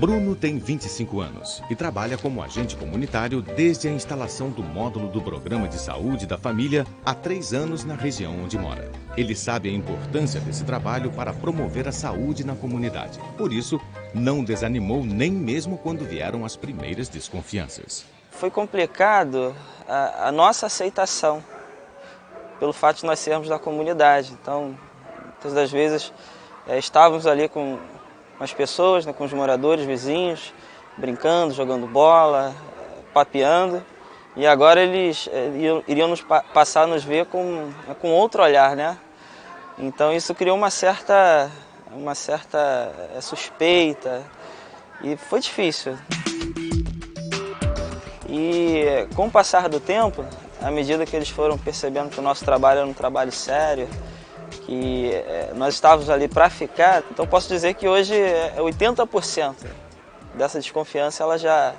Bruno tem 25 anos e trabalha como agente comunitário desde a instalação do módulo do Programa de Saúde da Família há 3 anos na região onde mora. Ele sabe a importância desse trabalho para promover a saúde na comunidade. Por isso, não desanimou nem mesmo quando vieram as primeiras desconfianças. Foi complicado a nossa aceitação, pelo fato de nós sermos da comunidade. Então, muitas das vezes, estávamos ali com as pessoas, né, com os moradores, vizinhos, brincando, jogando bola, papeando. E agora eles iriam passar a nos ver com outro olhar, né? Então isso criou uma certa suspeita e foi difícil. E com o passar do tempo, à medida que eles foram percebendo que o nosso trabalho era um trabalho sério, que nós estávamos ali para ficar, então posso dizer que hoje 80% dessa desconfiança ela já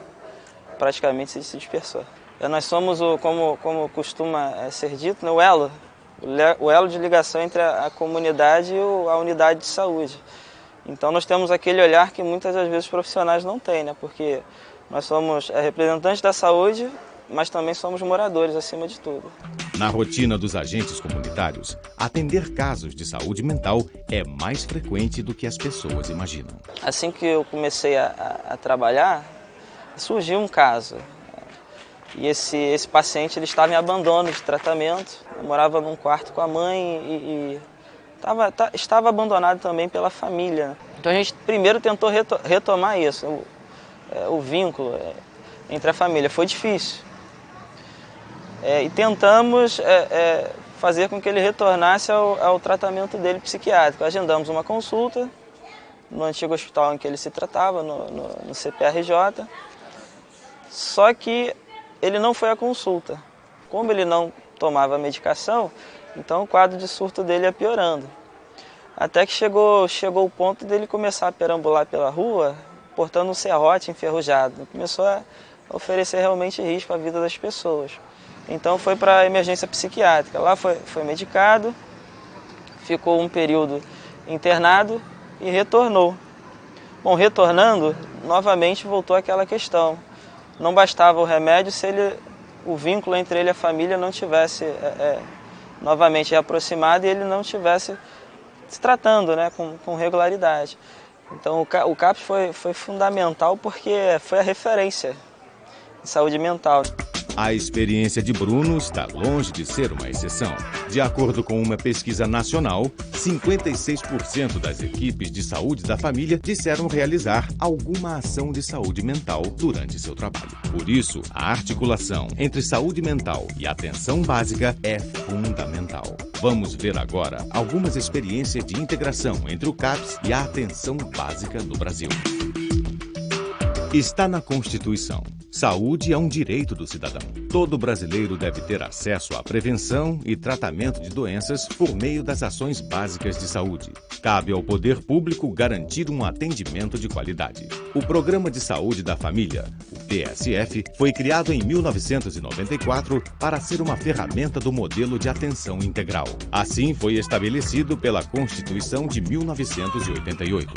praticamente se dispersou. Nós somos, como costuma ser dito, né, o elo de ligação entre a comunidade e a unidade de saúde. Então nós temos aquele olhar que muitas das vezes os profissionais não têm, né, porque nós somos representantes da saúde, mas também somos moradores acima de tudo. Na rotina dos agentes comunitários, atender casos de saúde mental é mais frequente do que as pessoas imaginam. Assim que eu comecei a trabalhar, surgiu um caso. E esse paciente ele estava em abandono de tratamento, morava num quarto com a mãe e estava abandonado também pela família. Então a gente primeiro tentou retomar isso, o vínculo entre a família. Foi difícil. E tentamos fazer com que ele retornasse ao tratamento dele psiquiátrico. Agendamos uma consulta no antigo hospital em que ele se tratava, no CPRJ, só que ele não foi à consulta. Como ele não tomava medicação, então o quadro de surto dele ia piorando. Até que chegou o ponto dele começar a perambular pela rua, portando um serrote enferrujado. Começou a oferecer realmente risco à vida das pessoas. Então foi para a emergência psiquiátrica. Lá foi medicado, ficou um período internado e retornou. Bom, retornando, novamente voltou aquela questão. Não bastava o remédio se o vínculo entre ele e a família não tivesse novamente reaproximado e ele não tivesse se tratando, né, com regularidade. Então o CAPS foi fundamental porque foi a referência em saúde mental. A experiência de Bruno está longe de ser uma exceção. De acordo com uma pesquisa nacional, 56% das equipes de saúde da família disseram realizar alguma ação de saúde mental durante seu trabalho. Por isso, a articulação entre saúde mental e atenção básica é fundamental. Vamos ver agora algumas experiências de integração entre o CAPS e a atenção básica no Brasil. Está na Constituição. Saúde é um direito do cidadão. Todo brasileiro deve ter acesso à prevenção e tratamento de doenças por meio das ações básicas de saúde. Cabe ao poder público garantir um atendimento de qualidade. O Programa de Saúde da Família, o PSF, foi criado em 1994 para ser uma ferramenta do modelo de atenção integral. Assim foi estabelecido pela Constituição de 1988.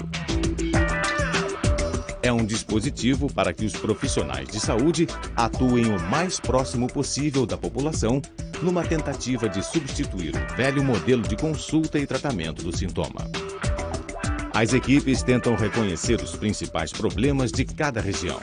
É um dispositivo para que os profissionais de saúde atuem o mais próximo possível da população numa tentativa de substituir o velho modelo de consulta e tratamento do sintoma. As equipes tentam reconhecer os principais problemas de cada região.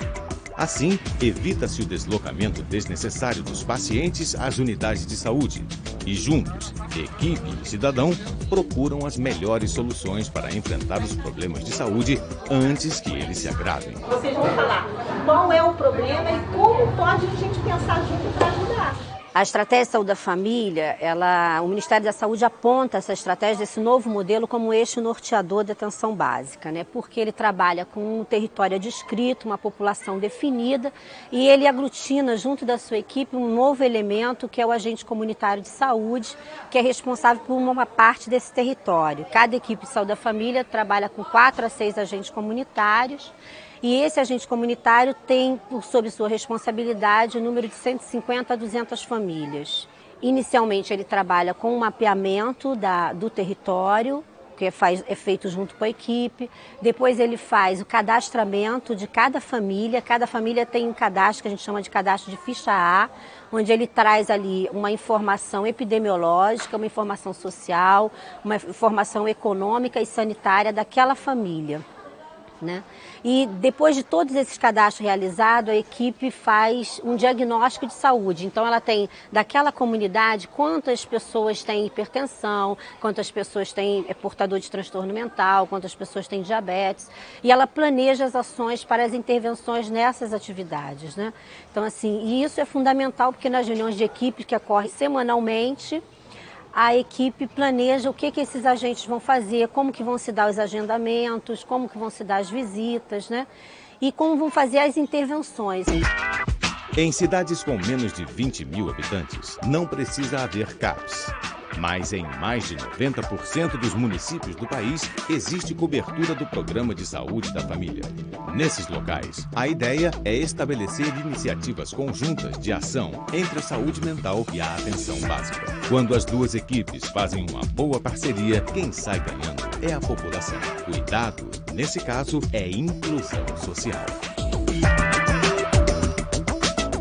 Assim, evita-se o deslocamento desnecessário dos pacientes às unidades de saúde e, juntos, equipe e cidadão procuram as melhores soluções para enfrentar os problemas de saúde antes que eles se agravem. Vocês vão falar qual é o problema e como pode a gente pensar junto para ajudar. A estratégia de saúde da família, o Ministério da Saúde aponta essa estratégia desse novo modelo como eixo norteador da atenção básica, né? Porque ele trabalha com um território adscrito, uma população definida e ele aglutina junto da sua equipe um novo elemento que é o agente comunitário de saúde, que é responsável por uma parte desse território. Cada equipe de saúde da família trabalha com 4 a 6 agentes comunitários. E esse agente comunitário tem, sob sua responsabilidade, o número de 150 a 200 famílias. Inicialmente, ele trabalha com o mapeamento do território, que é feito junto com a equipe. Depois ele faz o cadastramento de cada família tem um cadastro que a gente chama de cadastro de ficha A, onde ele traz ali uma informação epidemiológica, uma informação social, uma informação econômica e sanitária daquela família, né? E depois de todos esses cadastros realizados, a equipe faz um diagnóstico de saúde. Então ela tem daquela comunidade quantas pessoas têm hipertensão, quantas pessoas têm portador de transtorno mental, quantas pessoas têm diabetes, e ela planeja as ações para as intervenções nessas atividades, né? Então assim, e isso é fundamental porque nas reuniões de equipe que ocorrem semanalmente, a equipe planeja o que esses agentes vão fazer, como que vão se dar os agendamentos, como que vão se dar as visitas, né? E como vão fazer as intervenções. Em cidades com menos de 20 mil habitantes, não precisa haver CAPs. Mas em mais de 90% dos municípios do país, existe cobertura do Programa de Saúde da Família. Nesses locais, a ideia é estabelecer iniciativas conjuntas de ação entre a saúde mental e a atenção básica. Quando as duas equipes fazem uma boa parceria, quem sai ganhando é a população. Cuidado, nesse caso, é inclusão social.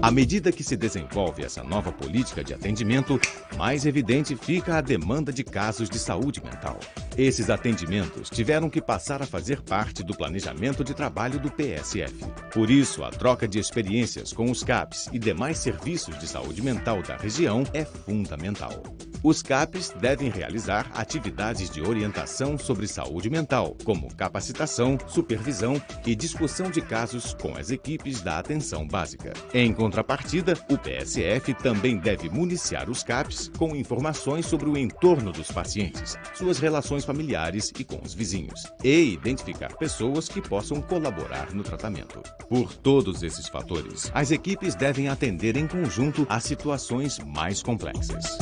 À medida que se desenvolve essa nova política de atendimento, mais evidente fica a demanda de casos de saúde mental. Esses atendimentos tiveram que passar a fazer parte do planejamento de trabalho do PSF. Por isso, a troca de experiências com os CAPs e demais serviços de saúde mental da região é fundamental. Os CAPs devem realizar atividades de orientação sobre saúde mental, como capacitação, supervisão e discussão de casos com as equipes da atenção básica. Em contrapartida, o PSF também deve municiar os CAPs com informações sobre o entorno dos pacientes, suas relações familiares e com os vizinhos, e identificar pessoas que possam colaborar no tratamento. Por todos esses fatores, as equipes devem atender em conjunto às situações mais complexas.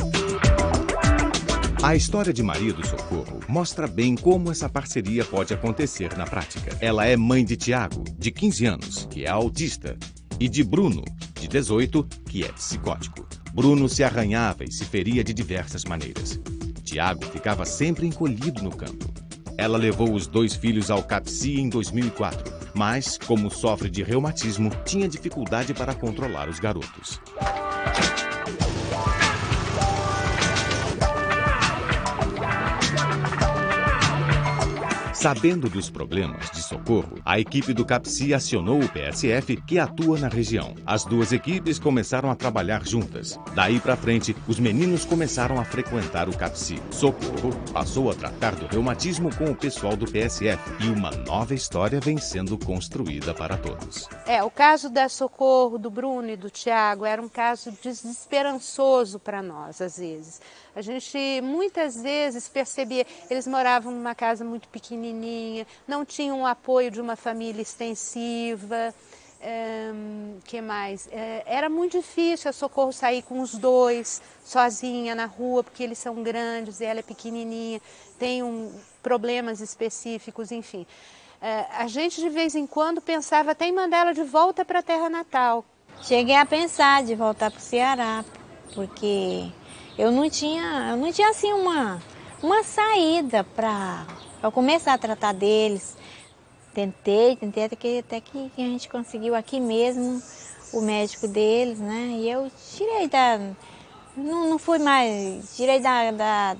A história de Maria do Socorro mostra bem como essa parceria pode acontecer na prática. Ela é mãe de Tiago, de 15 anos, que é autista, e de Bruno, de 18, que é psicótico. Bruno se arranhava e se feria de diversas maneiras. Tiago ficava sempre encolhido no canto. Ela levou os dois filhos ao CAPSI em 2004, mas, como sofre de reumatismo, tinha dificuldade para controlar os garotos. Sabendo dos problemas de Socorro, a equipe do CAPSI acionou o PSF, que atua na região. As duas equipes começaram a trabalhar juntas. Daí para frente, os meninos começaram a frequentar o CAPSI. Socorro passou a tratar do reumatismo com o pessoal do PSF e uma nova história vem sendo construída para todos. O caso da Socorro, do Bruno e do Tiago era um caso desesperançoso para nós, às vezes. A gente muitas vezes percebia, eles moravam numa casa muito pequenininha, não tinham o apoio de uma família extensiva, que mais? Era muito difícil a Socorro sair com os dois, sozinha na rua, porque eles são grandes e ela é pequenininha, tem problemas específicos, enfim. A gente de vez em quando pensava até em mandar ela de volta para a terra natal. Cheguei a pensar de voltar para o Ceará, porque eu não tinha assim uma saída para começar a tratar deles. Tentei até que a gente conseguiu aqui mesmo o médico deles, né? E eu tirei não fui mais, tirei da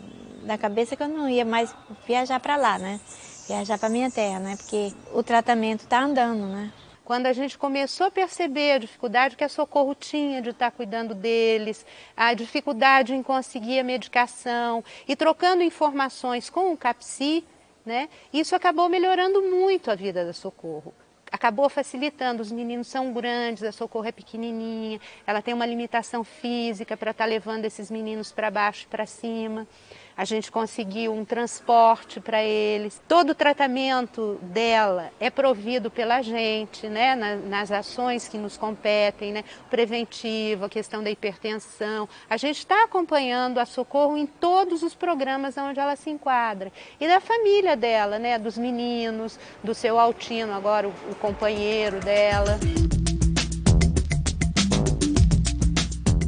cabeça que eu não ia mais viajar para lá, né? Viajar para minha terra, né? Porque o tratamento está andando, né? Quando a gente começou a perceber a dificuldade que a Socorro tinha de estar cuidando deles, a dificuldade em conseguir a medicação e trocando informações com o CAPSI, né, isso acabou melhorando muito a vida da Socorro. Acabou facilitando, os meninos são grandes, a Socorro é pequenininha, ela tem uma limitação física para estar levando esses meninos para baixo e para cima. A gente conseguiu um transporte para eles. Todo o tratamento dela é provido pela gente, né? Nas ações que nos competem, né? Preventivo, a questão da hipertensão. A gente está acompanhando a Socorro em todos os programas onde ela se enquadra. E da família dela, né? Dos meninos, do seu Altino, agora o companheiro dela.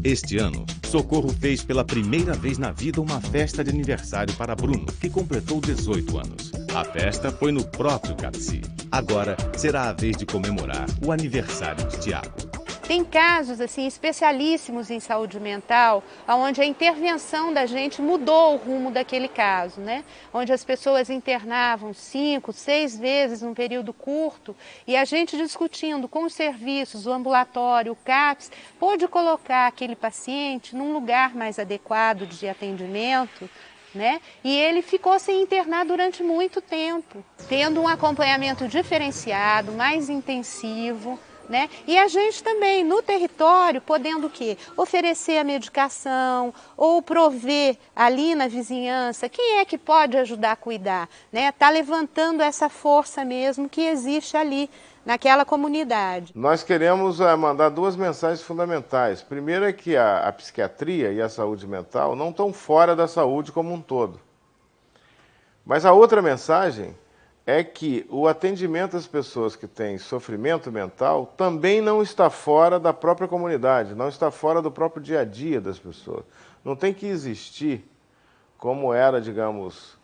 Este ano, Socorro fez pela primeira vez na vida uma festa de aniversário para Bruno, que completou 18 anos. A festa foi no próprio CAPSI. Agora será a vez de comemorar o aniversário de Tiago. Tem casos assim especialíssimos em saúde mental, onde a intervenção da gente mudou o rumo daquele caso, né? Onde as pessoas internavam 5, 6 vezes num período curto e a gente discutindo com os serviços, o ambulatório, o CAPS, pôde colocar aquele paciente num lugar mais adequado de atendimento, né? E ele ficou sem internar durante muito tempo, tendo um acompanhamento diferenciado, mais intensivo, né? E a gente também, no território, podendo o quê? Oferecer a medicação ou prover ali na vizinhança quem é que pode ajudar a cuidar, né? Tá levantando essa força mesmo que existe ali naquela comunidade. Nós queremos mandar 2 mensagens fundamentais. Primeiro é que a psiquiatria e a saúde mental não estão fora da saúde como um todo. Mas a outra mensagem é que o atendimento às pessoas que têm sofrimento mental também não está fora da própria comunidade, não está fora do próprio dia a dia das pessoas. Não tem que existir, como era, digamos,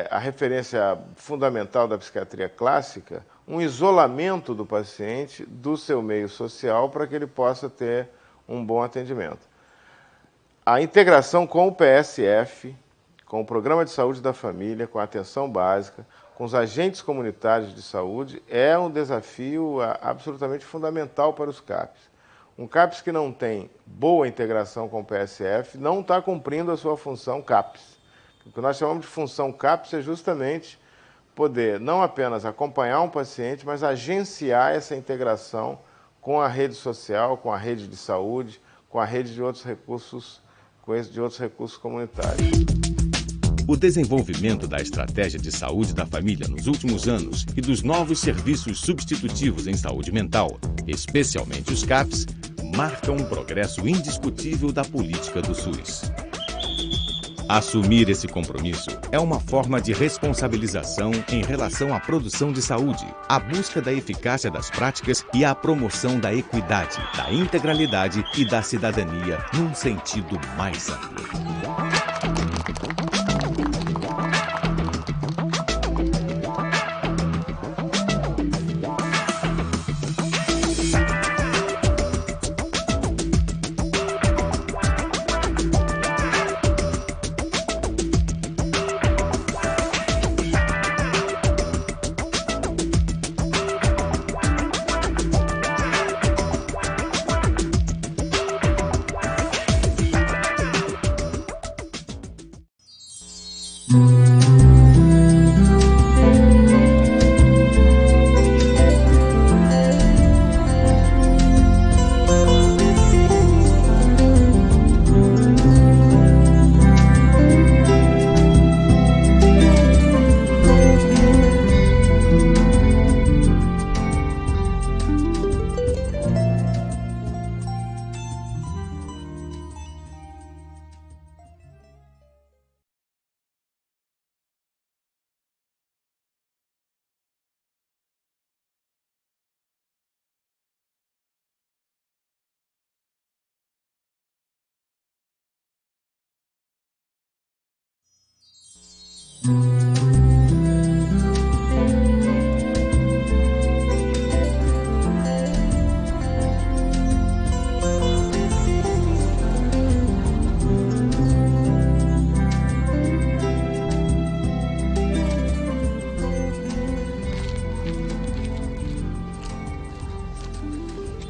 a referência fundamental da psiquiatria clássica, um isolamento do paciente do seu meio social para que ele possa ter um bom atendimento. A integração com o PSF, com o Programa de Saúde da Família, com a atenção básica, com os agentes comunitários de saúde, é um desafio absolutamente fundamental para os CAPs. Um CAPs que não tem boa integração com o PSF não está cumprindo a sua função CAPs. O que nós chamamos de função CAPs é justamente poder não apenas acompanhar um paciente, mas agenciar essa integração com a rede social, com a rede de saúde, com a rede de outros recursos, comunitários. O desenvolvimento da estratégia de saúde da família nos últimos anos e dos novos serviços substitutivos em saúde mental, especialmente os CAPs, marcam um progresso indiscutível da política do SUS. Assumir esse compromisso é uma forma de responsabilização em relação à produção de saúde, à busca da eficácia das práticas e à promoção da equidade, da integralidade e da cidadania num sentido mais amplo.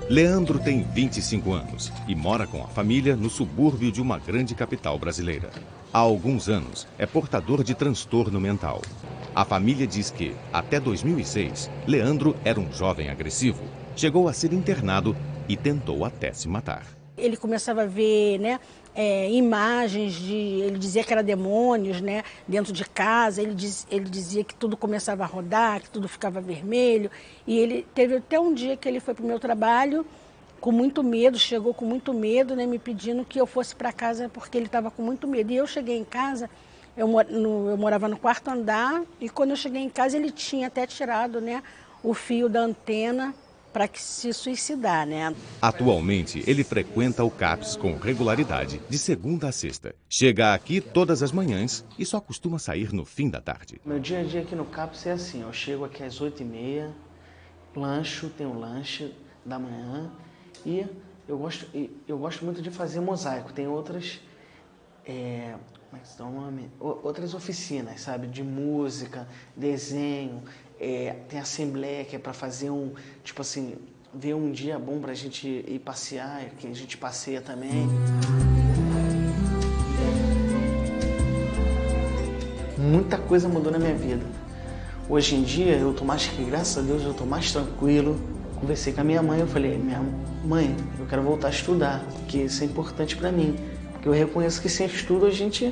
Leandro tem 25 anos e mora com a família no subúrbio de uma grande capital brasileira. Há alguns anos, é portador de transtorno mental. A família diz que, até 2006, Leandro era um jovem agressivo. Chegou a ser internado e tentou até se matar. Ele começava a ver, imagens ele dizia que era demônios, dentro de casa. Ele dizia que tudo começava a rodar, que tudo ficava vermelho. E ele teve até um dia que ele foi para o meu trabalho com muito medo, chegou com muito medo, me pedindo que eu fosse para casa porque ele estava com muito medo. E eu cheguei em casa, eu morava no 4º andar, e quando eu cheguei em casa ele tinha até tirado o fio da antena para se suicidar, né? Atualmente, ele frequenta o CAPS com regularidade, de segunda a sexta. Chega aqui todas as manhãs e só costuma sair no fim da tarde. Meu dia a dia aqui no CAPS é assim, eu chego aqui às 8h30, tenho um lanche da manhã e eu gosto muito de fazer mosaico. Tem outras, como é que se dá o nome? Outras oficinas, sabe? De música, desenho, tem assembleia que é para fazer tipo assim, ver um dia bom pra gente ir passear, que a gente passeia também. Muita coisa mudou na minha vida. Hoje em dia, graças a Deus, eu tô mais tranquilo. Conversei com a minha mãe, eu falei, minha mãe, eu quero voltar a estudar, porque isso é importante para mim. Porque eu reconheço que sem estudo a gente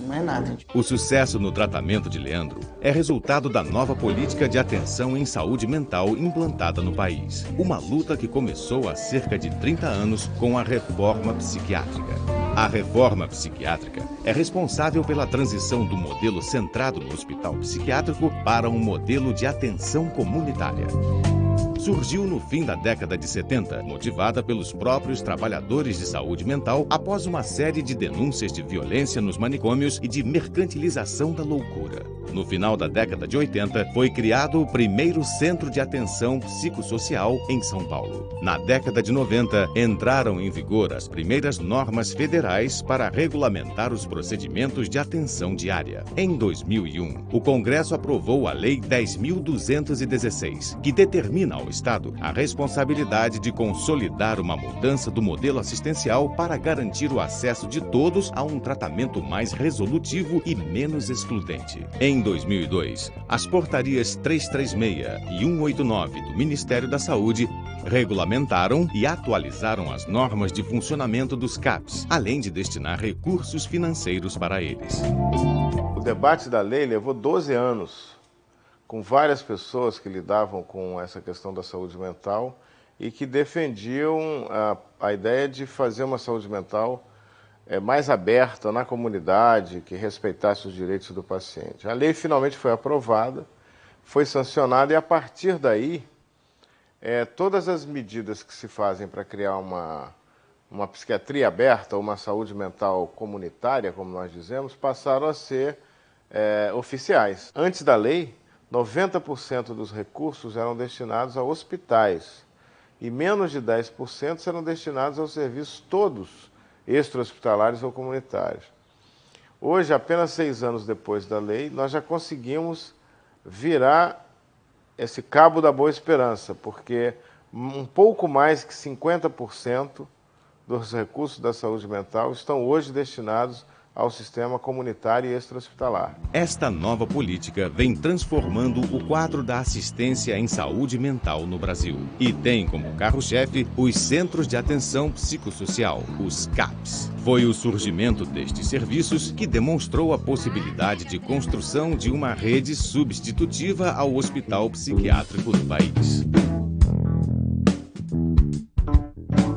não é nada. O sucesso no tratamento de Leandro é resultado da nova política de atenção em saúde mental implantada no país. Uma luta que começou há cerca de 30 anos com a reforma psiquiátrica. A reforma psiquiátrica é responsável pela transição do modelo centrado no hospital psiquiátrico para um modelo de atenção comunitária. Surgiu no fim da década de 70, motivada pelos próprios trabalhadores de saúde mental após uma série de denúncias de violência nos manicômios e de mercantilização da loucura. No final da década de 80, foi criado o primeiro centro de atenção psicossocial em São Paulo. Na década de 90, entraram em vigor as primeiras normas federais para regulamentar os procedimentos de atenção diária. Em 2001, o Congresso aprovou a Lei 10.216, que determina ao Estado a responsabilidade de consolidar uma mudança do modelo assistencial para garantir o acesso de todos a um tratamento mais resolutivo e menos excludente. Em 2002, as portarias 336 e 189 do Ministério da Saúde regulamentaram e atualizaram as normas de funcionamento dos CAPs, além de destinar recursos financeiros para eles. O debate da lei levou 12 anos, com várias pessoas que lidavam com essa questão da saúde mental e que defendiam a ideia de fazer uma saúde mental mais aberta na comunidade, que respeitasse os direitos do paciente. A lei finalmente foi aprovada, foi sancionada e, a partir daí, todas as medidas que se fazem para criar uma psiquiatria aberta, uma saúde mental comunitária, como nós dizemos, passaram a ser oficiais. Antes da lei, 90% dos recursos eram destinados a hospitais e menos de 10% eram destinados aos serviços todos extra-hospitalares ou comunitários. Hoje, apenas 6 anos depois da lei, nós já conseguimos virar esse cabo da boa esperança, porque um pouco mais que 50% dos recursos da saúde mental estão hoje destinados ao sistema comunitário e extra-hospitalar. Esta nova política vem transformando o quadro da assistência em saúde mental no Brasil e tem como carro-chefe os Centros de Atenção Psicossocial, os CAPs. Foi o surgimento destes serviços que demonstrou a possibilidade de construção de uma rede substitutiva ao hospital psiquiátrico do país.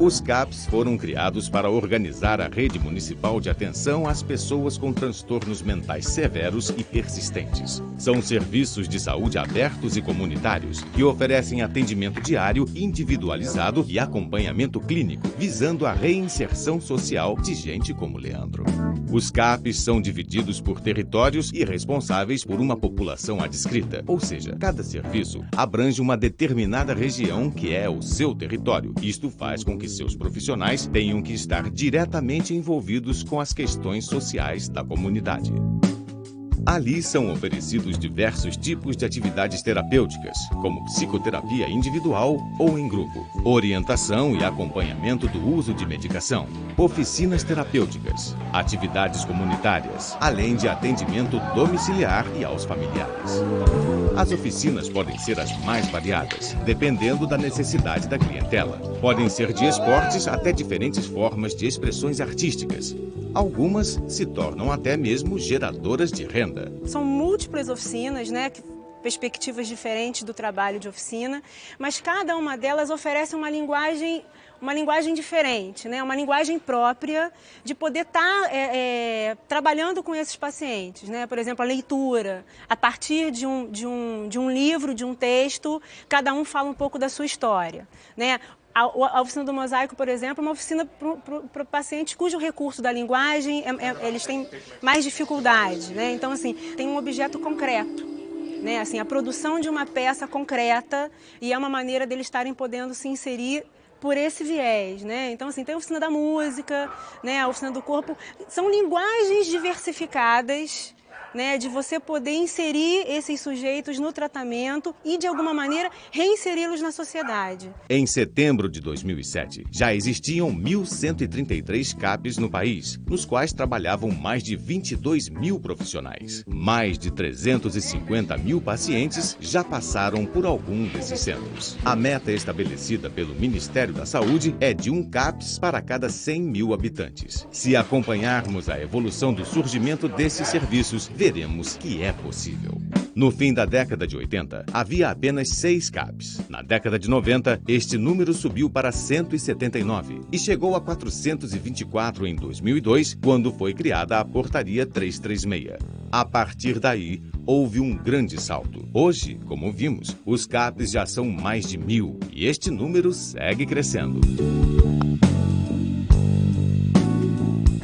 Os CAPs foram criados para organizar a rede municipal de atenção às pessoas com transtornos mentais severos e persistentes. São serviços de saúde abertos e comunitários que oferecem atendimento diário, individualizado e acompanhamento clínico, visando a reinserção social de gente como Leandro. Os CAPs são divididos por territórios e responsáveis por uma população adscrita, ou seja, cada serviço abrange uma determinada região que é o seu território. Isto faz com que seus profissionais tenham que estar diretamente envolvidos com as questões sociais da comunidade. Ali são oferecidos diversos tipos de atividades terapêuticas, como psicoterapia individual ou em grupo, orientação e acompanhamento do uso de medicação, oficinas terapêuticas, atividades comunitárias, além de atendimento domiciliar e aos familiares. As oficinas podem ser as mais variadas, dependendo da necessidade da clientela. Podem ser de esportes até diferentes formas de expressões artísticas. Algumas se tornam até mesmo geradoras de renda. São múltiplas oficinas, perspectivas diferentes do trabalho de oficina, mas cada uma delas oferece uma linguagem uma linguagem diferente, né? Uma linguagem própria de poder estar trabalhando com esses pacientes, né? Por exemplo, a leitura. A partir de um livro, de um texto, cada um fala um pouco da sua história, né? A oficina do mosaico, por exemplo, é uma oficina para pacientes cujo recurso da linguagem, eles têm mais dificuldade, né? Então, assim, tem um objeto concreto, né? Assim, a produção de uma peça concreta, e é uma maneira deles estarem podendo se inserir por esse viés, né? Então, assim, tem a oficina da música, né? A oficina do corpo. São linguagens diversificadas, né, de você poder inserir esses sujeitos no tratamento e, de alguma maneira, reinseri-los na sociedade. Em setembro de 2007, já existiam 1.133 CAPs no país, nos quais trabalhavam mais de 22 mil profissionais. Mais de 350 mil pacientes já passaram por algum desses centros. A meta estabelecida pelo Ministério da Saúde é de um CAPs para cada 100 mil habitantes. Se acompanharmos a evolução do surgimento desses serviços, veremos que é possível. No fim da década de 80, havia apenas 6 CAPs. Na década de 90, este número subiu para 179 e chegou a 424 em 2002, quando foi criada a Portaria 336. A partir daí, houve um grande salto. Hoje, como vimos, os CAPs já são mais de 1.000 e este número segue crescendo.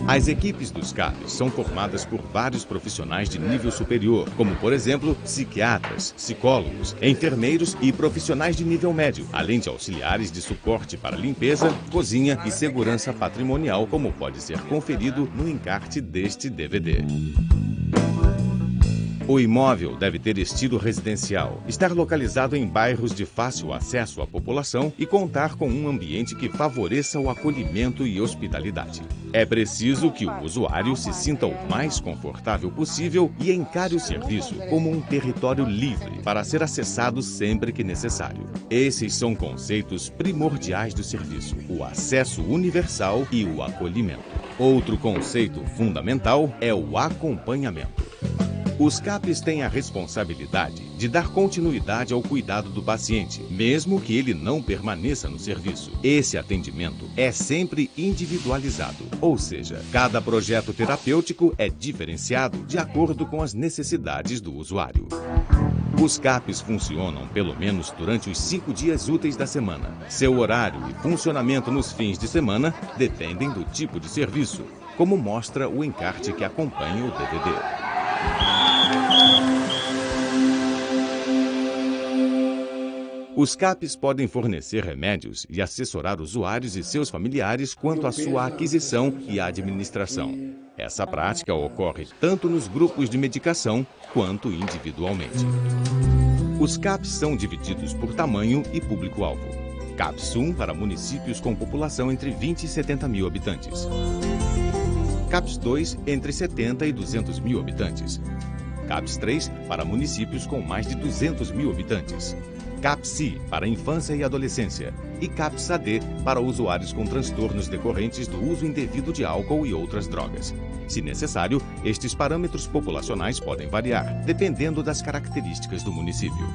As equipes dos CAPs são formadas por vários profissionais de nível superior, como, por exemplo, psiquiatras, psicólogos, enfermeiros e profissionais de nível médio, além de auxiliares de suporte para limpeza, cozinha e segurança patrimonial, como pode ser conferido no encarte deste DVD. O imóvel deve ter estilo residencial, estar localizado em bairros de fácil acesso à população e contar com um ambiente que favoreça o acolhimento e hospitalidade. É preciso que o usuário se sinta o mais confortável possível e encare o serviço como um território livre para ser acessado sempre que necessário. Esses são conceitos primordiais do serviço: o acesso universal e o acolhimento. Outro conceito fundamental é o acompanhamento. Os CAPs têm a responsabilidade de dar continuidade ao cuidado do paciente, mesmo que ele não permaneça no serviço. Esse atendimento é sempre individualizado, ou seja, cada projeto terapêutico é diferenciado de acordo com as necessidades do usuário. Os CAPs funcionam pelo menos durante os 5 dias úteis da semana. Seu horário e funcionamento nos fins de semana dependem do tipo de serviço, como mostra o encarte que acompanha o DVD. Os CAPs podem fornecer remédios e assessorar usuários e seus familiares quanto à sua aquisição e administração. Essa prática ocorre tanto nos grupos de medicação quanto individualmente. Os CAPs são divididos por tamanho e público-alvo. CAPS 1 para municípios com população entre 20 e 70 mil habitantes. CAPS 2 entre 70 e 200 mil habitantes. CAPS 3 para municípios com mais de 200 mil habitantes. CAPS-C para infância e adolescência e CAPS-AD para usuários com transtornos decorrentes do uso indevido de álcool e outras drogas. Se necessário, estes parâmetros populacionais podem variar, dependendo das características do município.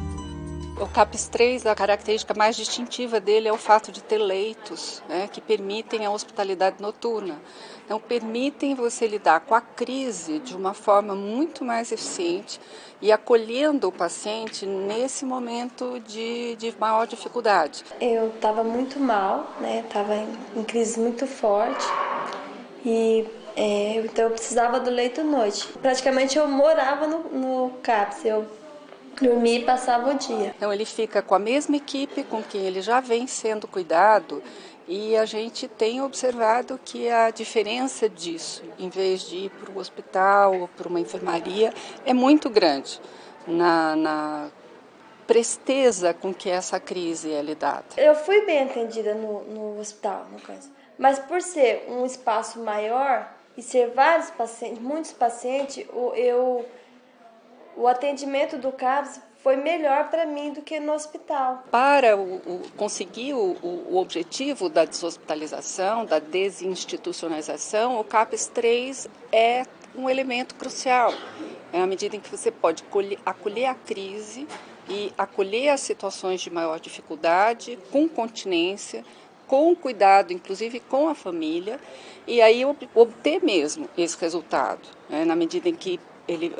O CAPS 3, a característica mais distintiva dele é o fato de ter leitos, né, que permitem a hospitalidade noturna. Então, permitem você lidar com a crise de uma forma muito mais eficiente e acolhendo o paciente nesse momento de maior dificuldade. Eu estava muito mal, né, estava em crise muito forte e então eu precisava do leito à noite. Praticamente eu morava no CAPS, eu dormia e passava o dia. Então ele fica com a mesma equipe com quem ele já vem sendo cuidado e a gente tem observado que a diferença disso, em vez de ir para o hospital ou para uma enfermaria, é muito grande na presteza com que essa crise é lidada. Eu fui bem atendida no hospital, no caso, mas por ser um espaço maior e ser vários pacientes, muitos pacientes, o atendimento do CAPS foi melhor para mim do que no hospital. Para conseguir o objetivo da deshospitalização, da desinstitucionalização, o CAPS 3 é um elemento crucial. É a medida em que você pode acolher a crise e acolher as situações de maior dificuldade com continência, com cuidado, inclusive com a família, e aí obter mesmo esse resultado, né? Na medida em que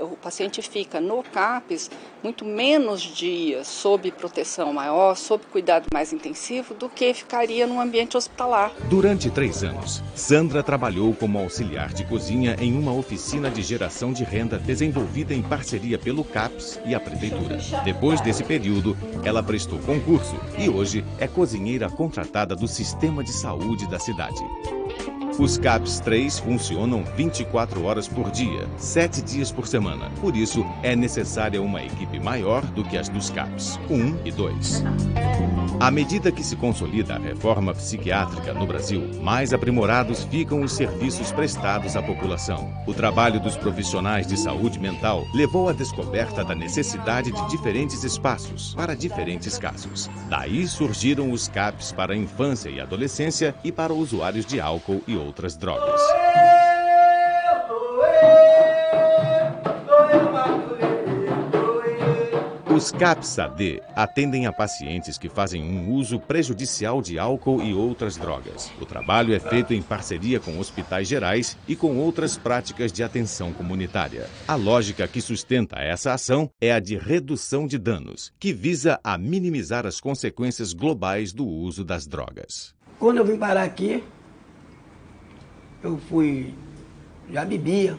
o paciente fica no CAPS muito menos dias sob proteção maior, sob cuidado mais intensivo, do que ficaria num ambiente hospitalar. Durante 3 anos, Sandra trabalhou como auxiliar de cozinha em uma oficina de geração de renda desenvolvida em parceria pelo CAPS e a Prefeitura. Depois desse período, ela prestou concurso e hoje é cozinheira contratada do Sistema de Saúde da cidade. Os CAPS 3 funcionam 24 horas por dia, 7 dias por semana. Por isso, é necessária uma equipe maior do que as dos CAPS 1 e 2. À medida que se consolida a reforma psiquiátrica no Brasil, mais aprimorados ficam os serviços prestados à população. O trabalho dos profissionais de saúde mental levou à descoberta da necessidade de diferentes espaços para diferentes casos. Daí surgiram os CAPS para a infância e adolescência e para usuários de álcool e outras drogas. Os CAPS-AD atendem a pacientes que fazem um uso prejudicial de álcool e outras drogas. O trabalho é feito em parceria com hospitais gerais e com outras práticas de atenção comunitária. A lógica que sustenta essa ação é a de redução de danos, que visa a minimizar as consequências globais do uso das drogas. Quando eu vim parar aqui, eu já bebia,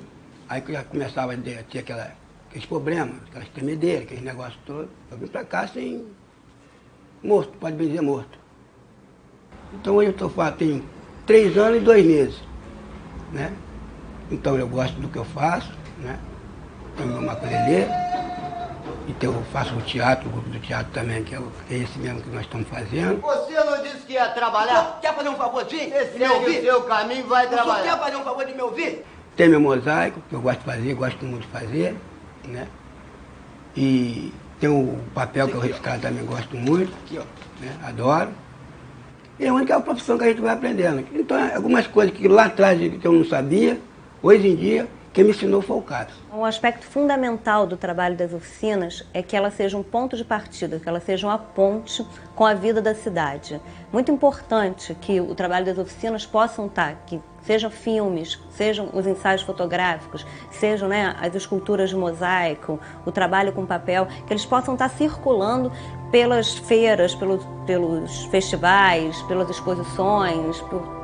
aí que já começava a ter aqueles problemas, aquelas tremedeiras, aqueles negócios todos. Eu vim pra cá sem morto, pode bem dizer morto. Então hoje eu tenho 3 anos e 2 meses, né? Então eu gosto do que eu faço, né? Tenho meu maculelê, então eu faço o teatro, o grupo do teatro também, que é esse mesmo que nós estamos fazendo. Você não disse que ia trabalhar? Quer fazer um favorzinho? Segue o seu caminho e vai trabalhar. Você quer fazer um favor de me ouvir? Tem meu mosaico, que eu gosto de fazer, gosto muito de fazer, né? E tem o papel que eu riscado também gosto muito, né? Adoro. E é a única profissão que a gente vai aprendendo. Então, algumas coisas que lá atrás eu não sabia, hoje em dia, quem me ensinou foi o CAPS. Um aspecto fundamental do trabalho das oficinas é que ela seja um ponto de partida, que ela seja uma ponte com a vida da cidade. Muito importante que o trabalho das oficinas possam estar, que sejam filmes, sejam os ensaios fotográficos, sejam, né, as esculturas de mosaico, o trabalho com papel, que eles possam estar circulando pelas feiras, pelos festivais, pelas exposições, por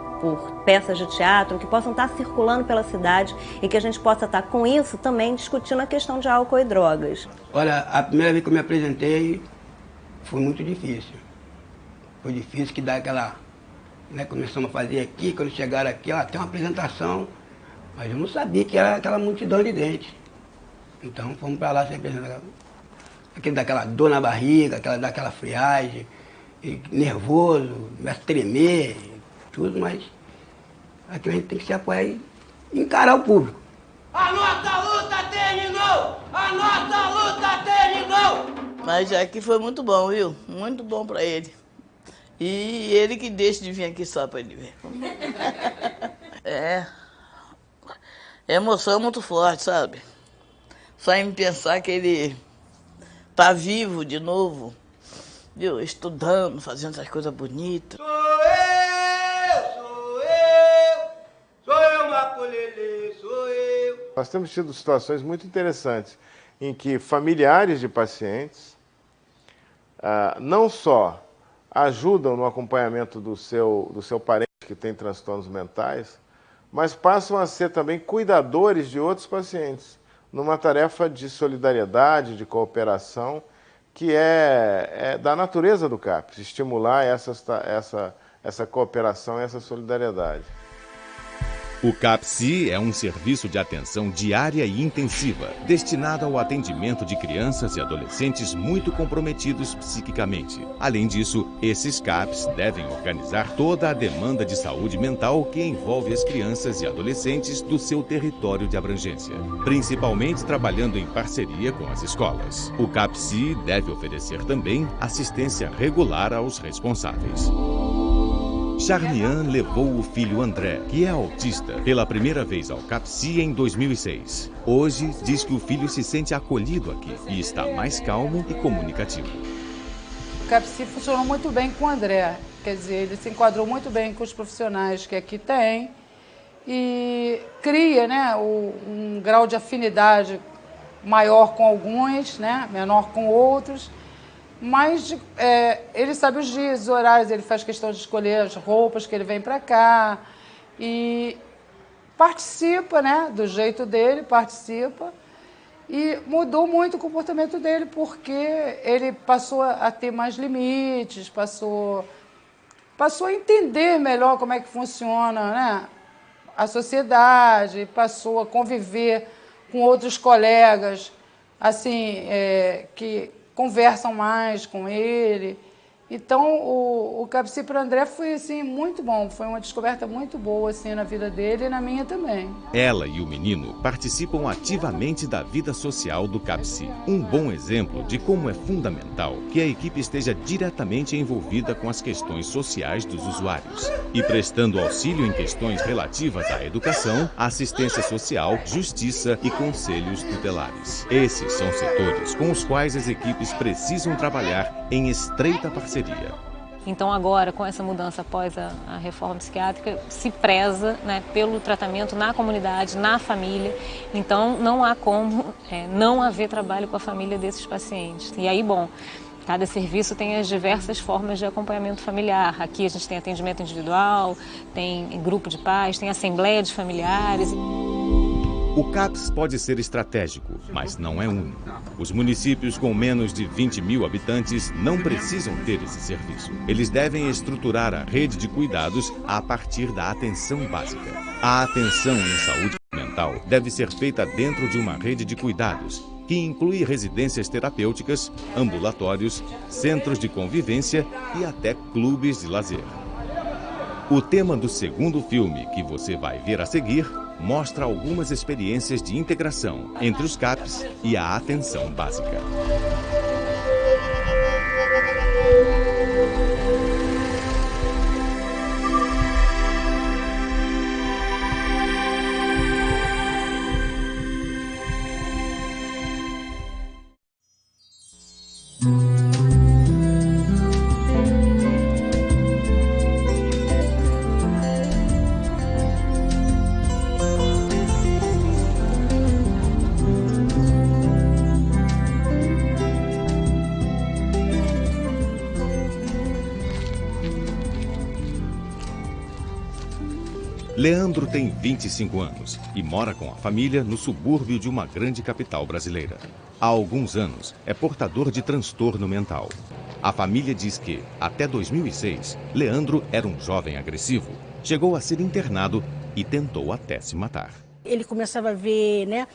peças de teatro, que possam estar circulando pela cidade e que a gente possa estar, com isso, também discutindo a questão de álcool e drogas. Olha, a primeira vez que eu me apresentei foi muito difícil. Foi difícil que dá aquela... Né, começamos a fazer aqui, quando chegaram aqui, tem uma apresentação, mas eu não sabia que era aquela multidão de dente. Então fomos para lá se apresentar. Aquele daquela dor na barriga, daquela friagem, nervoso, começa a tremer, tudo, mas aqui a gente tem que se apoiar e encarar o público. A nossa luta terminou! A nossa luta terminou! Mas aqui foi muito bom, viu? Muito bom pra ele. E ele que deixa de vir aqui só pra ele ver. É emoção muito forte, sabe? Só em pensar que ele tá vivo de novo, viu? Estudando, fazendo essas coisas bonitas. Sou eu, maculelê, sou eu. Nós temos tido situações muito interessantes em que familiares de pacientes não só ajudam no acompanhamento do seu parente que tem transtornos mentais, mas passam a ser também cuidadores de outros pacientes, numa tarefa de solidariedade, de cooperação, que é da natureza do CAPS, estimular essa cooperação e essa solidariedade. O CAPSI é um serviço de atenção diária e intensiva, destinado ao atendimento de crianças e adolescentes muito comprometidos psiquicamente. Além disso, esses CAPs devem organizar toda a demanda de saúde mental que envolve as crianças e adolescentes do seu território de abrangência, principalmente trabalhando em parceria com as escolas. O CAPSI deve oferecer também assistência regular aos responsáveis. Charmian levou o filho André, que é autista, pela primeira vez ao CAPSI em 2006. Hoje, diz que o filho se sente acolhido aqui e está mais calmo e comunicativo. O CAPSI funcionou muito bem com o André. quer dizer, ele se enquadrou muito bem com os profissionais que aqui tem e cria, né, um grau de afinidade maior com alguns, né, menor com outros, mas ele sabe os dias, os horários, ele faz questão de escolher as roupas que ele vem para cá e participa, né, do jeito dele, participa. E mudou muito o comportamento dele, porque ele passou a ter mais limites, passou a entender melhor como é que funciona, né, a sociedade, passou a conviver com outros colegas, assim, que conversam mais com ele. Então, o CAPCI para o André foi assim, muito bom, foi uma descoberta muito boa assim, na vida dele e na minha também. Ela e o menino participam ativamente da vida social do CAPCI. Um bom exemplo de como é fundamental que a equipe esteja diretamente envolvida com as questões sociais dos usuários e prestando auxílio em questões relativas à educação, assistência social, justiça e conselhos tutelares. Esses são setores com os quais as equipes precisam trabalhar em estreita parceria. Então agora, com essa mudança após a reforma psiquiátrica, se preza, né, pelo tratamento na comunidade, na família. Então não há como não haver trabalho com a família desses pacientes. E aí, bom, cada serviço tem as diversas formas de acompanhamento familiar. Aqui a gente tem atendimento individual, tem grupo de pais, tem assembleia de familiares. O CAPS pode ser estratégico, mas não é único. Os municípios com menos de 20 mil habitantes não precisam ter esse serviço. Eles devem estruturar a rede de cuidados a partir da atenção básica. A atenção em saúde mental deve ser feita dentro de uma rede de cuidados, que inclui residências terapêuticas, ambulatórios, centros de convivência e até clubes de lazer. O tema do segundo filme, que você vai ver a seguir, mostra algumas experiências de integração entre os CAPs e a atenção básica. Leandro tem 25 anos e mora com a família no subúrbio de uma grande capital brasileira. Há alguns anos, é portador de transtorno mental. A família diz que, até 2006, Leandro era um jovem agressivo, chegou a ser internado e tentou até se matar. Ele começava a ver, né,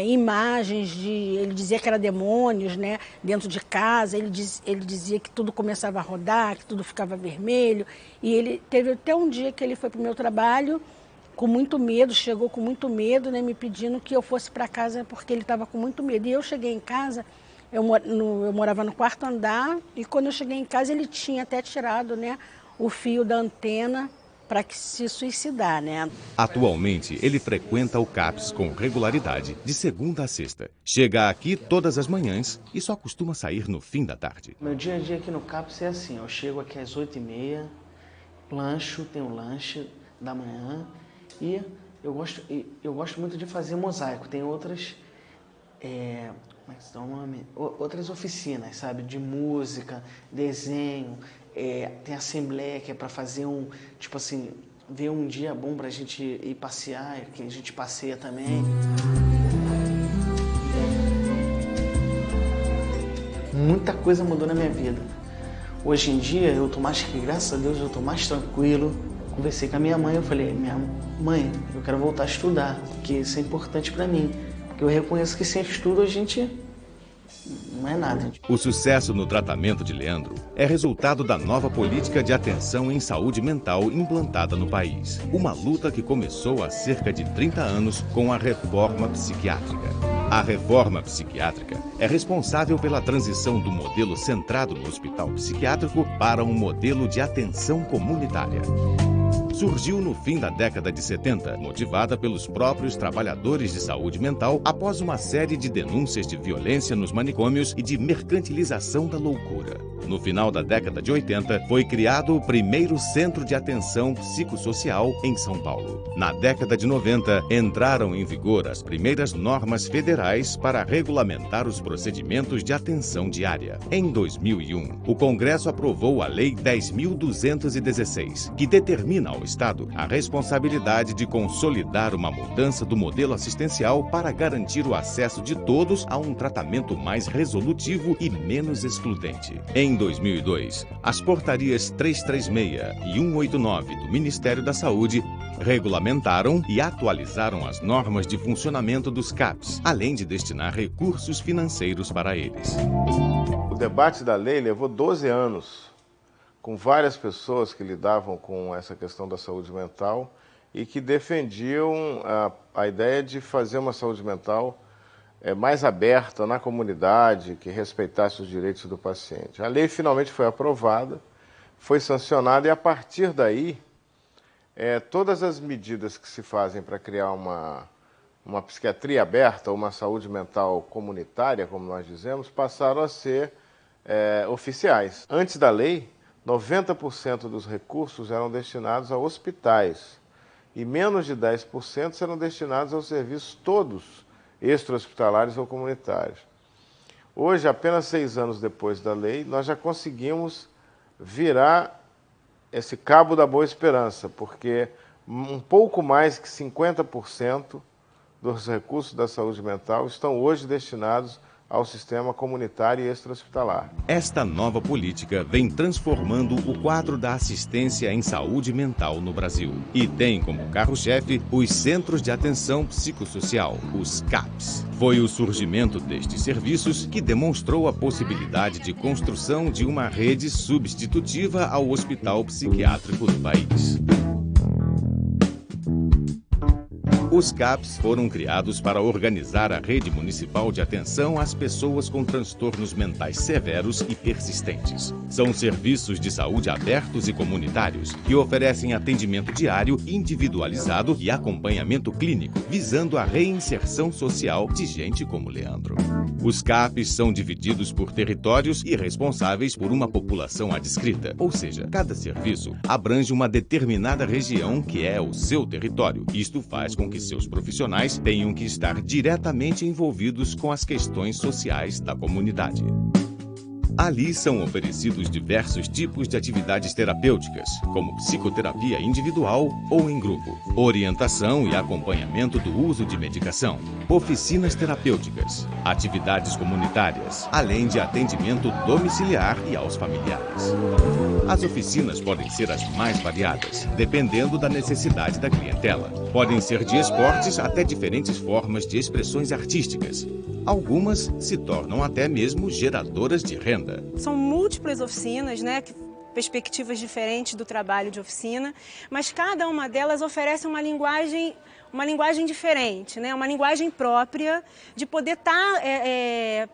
imagens ele dizia que era demônios, né, dentro de casa, ele dizia que tudo começava a rodar, que tudo ficava vermelho. E ele teve até um dia que ele foi para o meu trabalho com muito medo, chegou com muito medo, né, me pedindo que eu fosse para casa porque ele estava com muito medo. E eu cheguei em casa, eu morava no quarto andar, e quando eu cheguei em casa ele tinha até tirado, né, o fio da antena para que se suicidar, né? Atualmente, ele frequenta o CAPS com regularidade, de segunda a sexta. Chega aqui todas as manhãs e só costuma sair no fim da tarde. Meu dia a dia aqui no CAPS é assim, eu chego aqui às 8h30, tem o lanche da manhã e eu gosto muito de fazer mosaico. Tem outras, como é que se dá o nome? Outras oficinas, sabe? De música, desenho. Tem assembleia que é para fazer tipo assim, ver um dia bom pra gente ir passear, que a gente passeia também. Muita coisa mudou na minha vida. Hoje em dia eu tô mais, graças a Deus, eu tô mais tranquilo. Conversei com a minha mãe, eu falei, minha mãe, eu quero voltar a estudar, porque isso é importante pra mim. Porque eu reconheço que sem estudo a gente não é nada. O sucesso no tratamento de Leandro é resultado da nova política de atenção em saúde mental implantada no país. Uma luta que começou há cerca de 30 anos com a reforma psiquiátrica. A reforma psiquiátrica é responsável pela transição do modelo centrado no hospital psiquiátrico para um modelo de atenção comunitária. Surgiu no fim da década de 70, motivada pelos próprios trabalhadores de saúde mental após uma série de denúncias de violência nos manicômios e de mercantilização da loucura. No final da década de 80, foi criado o primeiro Centro de Atenção Psicossocial em São Paulo. Na década de 90, entraram em vigor as primeiras normas federais para regulamentar os procedimentos de atenção diária. Em 2001, o Congresso aprovou a Lei 10.216, que determina ao Estado a responsabilidade de consolidar uma mudança do modelo assistencial para garantir o acesso de todos a um tratamento mais resolutivo e menos excludente. Em 2002, as portarias 336 e 189 do Ministério da Saúde regulamentaram e atualizaram as normas de funcionamento dos CAPs, além de destinar recursos financeiros para eles. O debate da lei levou 12 anos, com várias pessoas que lidavam com essa questão da saúde mental e que defendiam a ideia de fazer uma saúde mental mais aberta na comunidade, que respeitasse os direitos do paciente. A lei finalmente foi aprovada, foi sancionada e, a partir daí, todas as medidas que se fazem para criar uma psiquiatria aberta, uma saúde mental comunitária, como nós dizemos, passaram a ser oficiais. Antes da lei, 90% dos recursos eram destinados a hospitais e menos de 10% serão destinados aos serviços todos extra-hospitalares ou comunitários. Hoje, apenas 6 anos depois da lei, nós já conseguimos virar esse cabo da boa esperança, porque um pouco mais que 50% dos recursos da saúde mental estão hoje destinados ao sistema comunitário e extra-hospitalar. Esta nova política vem transformando o quadro da assistência em saúde mental no Brasil e tem como carro-chefe os Centros de Atenção Psicossocial, os CAPs. Foi o surgimento destes serviços que demonstrou a possibilidade de construção de uma rede substitutiva ao hospital psiquiátrico do país. Os CAPs foram criados para organizar a rede municipal de atenção às pessoas com transtornos mentais severos e persistentes. São serviços de saúde abertos e comunitários que oferecem atendimento diário, individualizado e acompanhamento clínico, visando a reinserção social de gente como Leandro. Os CAPs são divididos por territórios e responsáveis por uma população adscrita, ou seja, cada serviço abrange uma determinada região que é o seu território. Isto faz com que seus profissionais tenham que estar diretamente envolvidos com as questões sociais da comunidade. Ali são oferecidos diversos tipos de atividades terapêuticas, como psicoterapia individual ou em grupo, orientação e acompanhamento do uso de medicação, oficinas terapêuticas, atividades comunitárias, além de atendimento domiciliar e aos familiares. As oficinas podem ser as mais variadas, dependendo da necessidade da clientela. Podem ser de esportes até diferentes formas de expressões artísticas. Algumas se tornam até mesmo geradoras de renda. São múltiplas oficinas, perspectivas diferentes do trabalho de oficina, mas cada uma delas oferece uma linguagem diferente, uma linguagem própria de poder estar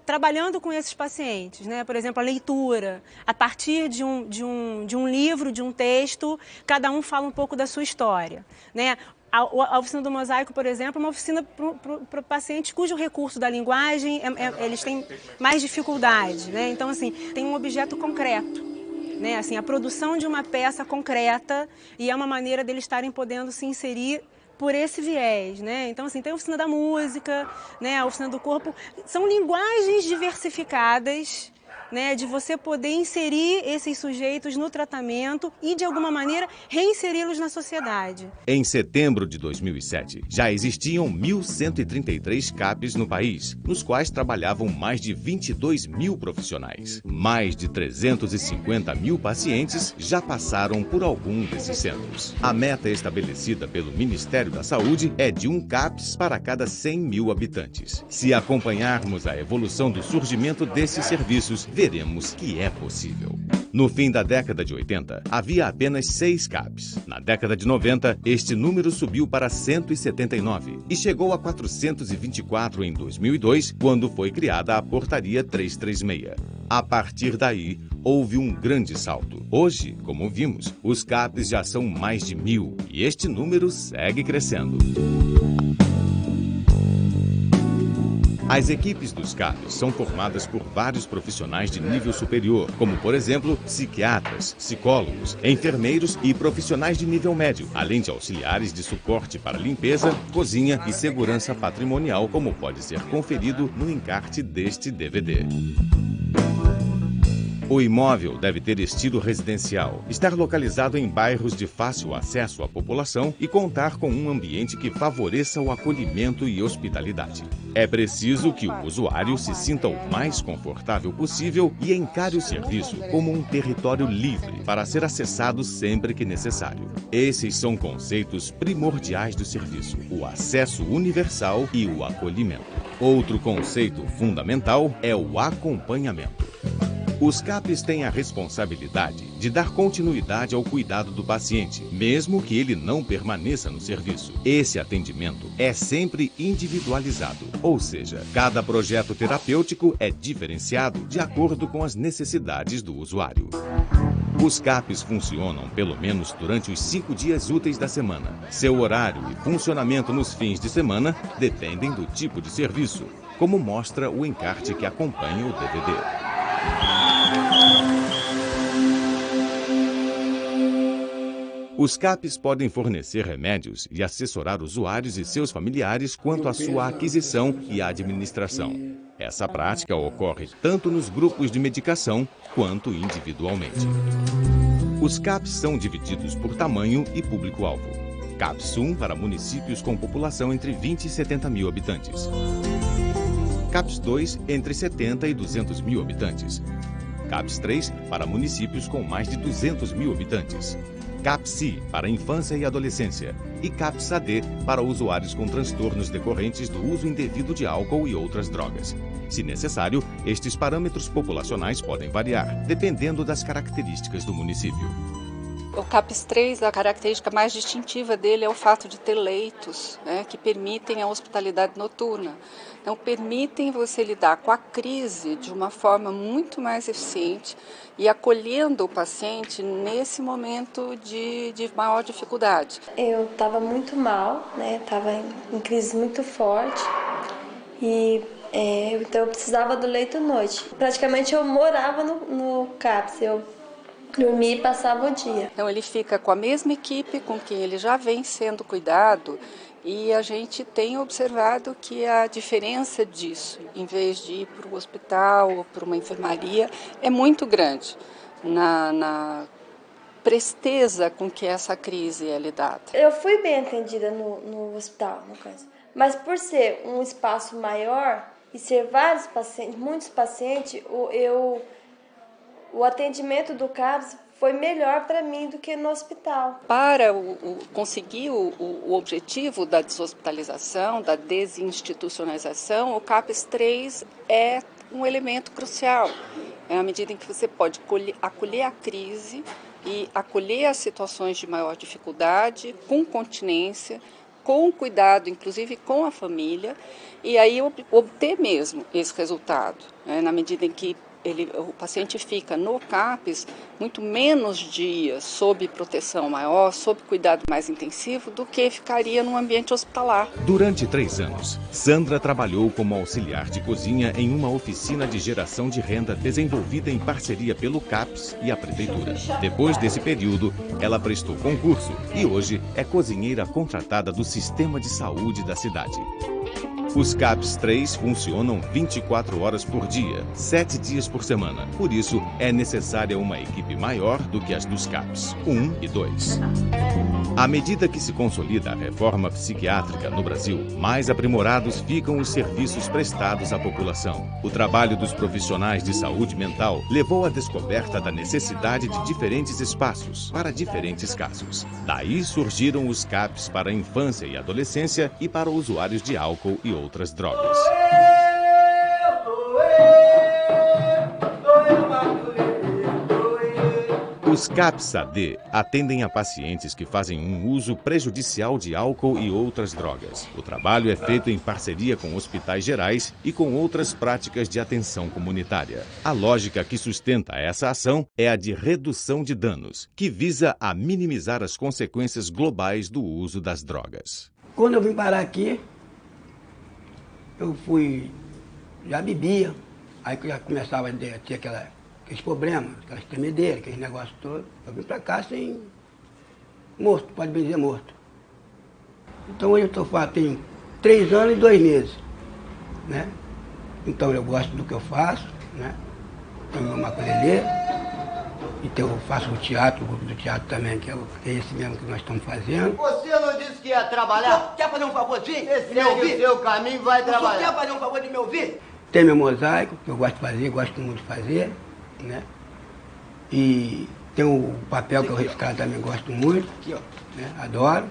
trabalhando com esses pacientes. Por exemplo, a leitura, a partir de um livro, de um texto, cada um fala um pouco da sua história. A oficina do mosaico, por exemplo, é uma oficina para pacientes cujo recurso da linguagem, eles têm mais dificuldade. Então, assim, tem um objeto concreto. Assim, a produção de uma peça concreta e é uma maneira deles estarem podendo se inserir por esse viés, Então, assim, tem a oficina da música, a oficina do corpo. São linguagens diversificadas, de você poder inserir esses sujeitos no tratamento e, de alguma maneira, reinseri-los na sociedade. Em setembro de 2007, já existiam 1.133 CAPs no país, nos quais trabalhavam mais de 22 mil profissionais. Mais de 350 mil pacientes já passaram por algum desses centros. A meta estabelecida pelo Ministério da Saúde é de um CAPs para cada 100 mil habitantes. Se acompanharmos a evolução do surgimento desses serviços, veremos que é possível. No fim da década de 80, havia apenas 6 CAPs. Na década de 90, este número subiu para 179 e chegou a 424 em 2002, quando foi criada a Portaria 336. A partir daí, houve um grande salto. Hoje, como vimos, os CAPs já são mais de 1.000 e este número segue crescendo. As equipes dos CAPs são formadas por vários profissionais de nível superior, como, por exemplo, psiquiatras, psicólogos, enfermeiros e profissionais de nível médio, além de auxiliares de suporte para limpeza, cozinha e segurança patrimonial, como pode ser conferido no encarte deste DVD. O imóvel deve ter estilo residencial, estar localizado em bairros de fácil acesso à população e contar com um ambiente que favoreça o acolhimento e hospitalidade. É preciso que o usuário se sinta o mais confortável possível e encare o serviço como um território livre para ser acessado sempre que necessário. Esses são conceitos primordiais do serviço: o acesso universal e o acolhimento. Outro conceito fundamental é o acompanhamento. Os CAPs têm a responsabilidade de dar continuidade ao cuidado do paciente, mesmo que ele não permaneça no serviço. Esse atendimento é sempre individualizado, ou seja, cada projeto terapêutico é diferenciado de acordo com as necessidades do usuário. Os CAPs funcionam pelo menos durante os 5 dias úteis da semana. Seu horário e funcionamento nos fins de semana dependem do tipo de serviço, como mostra o encarte que acompanha o DVD. Os CAPs podem fornecer remédios e assessorar usuários e seus familiares quanto à sua aquisição e administração. Essa prática ocorre tanto nos grupos de medicação quanto individualmente. Os CAPs são divididos por tamanho e público-alvo. CAPS 1 para municípios com população entre 20 e 70 mil habitantes. CAPS 2 entre 70 e 200 mil habitantes. CAPS 3 para municípios com mais de 200 mil habitantes. CAPSI para infância e adolescência e CAPS-AD para usuários com transtornos decorrentes do uso indevido de álcool e outras drogas. Se necessário, estes parâmetros populacionais podem variar, dependendo das características do município. O CAPS 3, a característica mais distintiva dele é o fato de ter leitos, né, que permitem a hospitalidade noturna. Então, permitem você lidar com a crise de uma forma muito mais eficiente e acolhendo o paciente nesse momento de maior dificuldade. Eu estava muito mal, né? Estava em crise muito forte e então eu precisava do leito à noite. Praticamente eu morava no CAPS, eu dormia e passava o dia. Então ele fica com a mesma equipe com quem ele já vem sendo cuidado e a gente tem observado que a diferença disso, em vez de ir para o hospital ou para uma enfermaria, é muito grande na presteza com que essa crise é lidada. Eu fui bem atendida no hospital, no caso, mas por ser um espaço maior e ser vários pacientes, muitos pacientes, o atendimento do CAPS foi melhor para mim do que no hospital. Para conseguir o objetivo da deshospitalização, da desinstitucionalização, o CAPS 3 é um elemento crucial. É a medida em que você pode acolher a crise e acolher as situações de maior dificuldade, com continência, com cuidado, inclusive com a família, e aí obter mesmo esse resultado, né, na medida em que o paciente fica no CAPS muito menos dias sob proteção maior, sob cuidado mais intensivo, do que ficaria num ambiente hospitalar. Durante 3 anos, Sandra trabalhou como auxiliar de cozinha em uma oficina de geração de renda desenvolvida em parceria pelo CAPS e a Prefeitura. Depois desse período, ela prestou concurso e hoje é cozinheira contratada do Sistema de Saúde da cidade. Os CAPS 3 funcionam 24 horas por dia, 7 dias por semana. Por isso, é necessária uma equipe maior do que as dos CAPS 1 e 2. À medida que se consolida a reforma psiquiátrica no Brasil, mais aprimorados ficam os serviços prestados à população. O trabalho dos profissionais de saúde mental levou à descoberta da necessidade de diferentes espaços para diferentes casos. Daí surgiram os CAPs para a infância e adolescência e para usuários de álcool e outras drogas. Os CAPS-AD atendem a pacientes que fazem um uso prejudicial de álcool e outras drogas. O trabalho é feito em parceria com hospitais gerais e com outras práticas de atenção comunitária. A lógica que sustenta essa ação é a de redução de danos, que visa a minimizar as consequências globais do uso das drogas. Quando eu vim parar aqui, eu fui já bebia. Aí que eu já começava a ter aqueles problemas, aquelas tremedeiras, aqueles negócios todos. Eu vim pra cá sem morto, pode bem dizer morto. Então hoje eu tenho 3 anos e 2 meses, né? Então eu gosto do que eu faço, né? Tenho meu maculelê, então eu faço o teatro, o grupo do teatro também, que é esse mesmo que nós estamos fazendo. Você não disse que ia trabalhar? Quer fazer um favorzinho? Segue o seu caminho e vai trabalhar. Você quer fazer um favor de me ouvir? Tem meu mosaico, que eu gosto de fazer, gosto muito de fazer, né? E tem o papel que eu riscado também gosto muito, né? Adoro.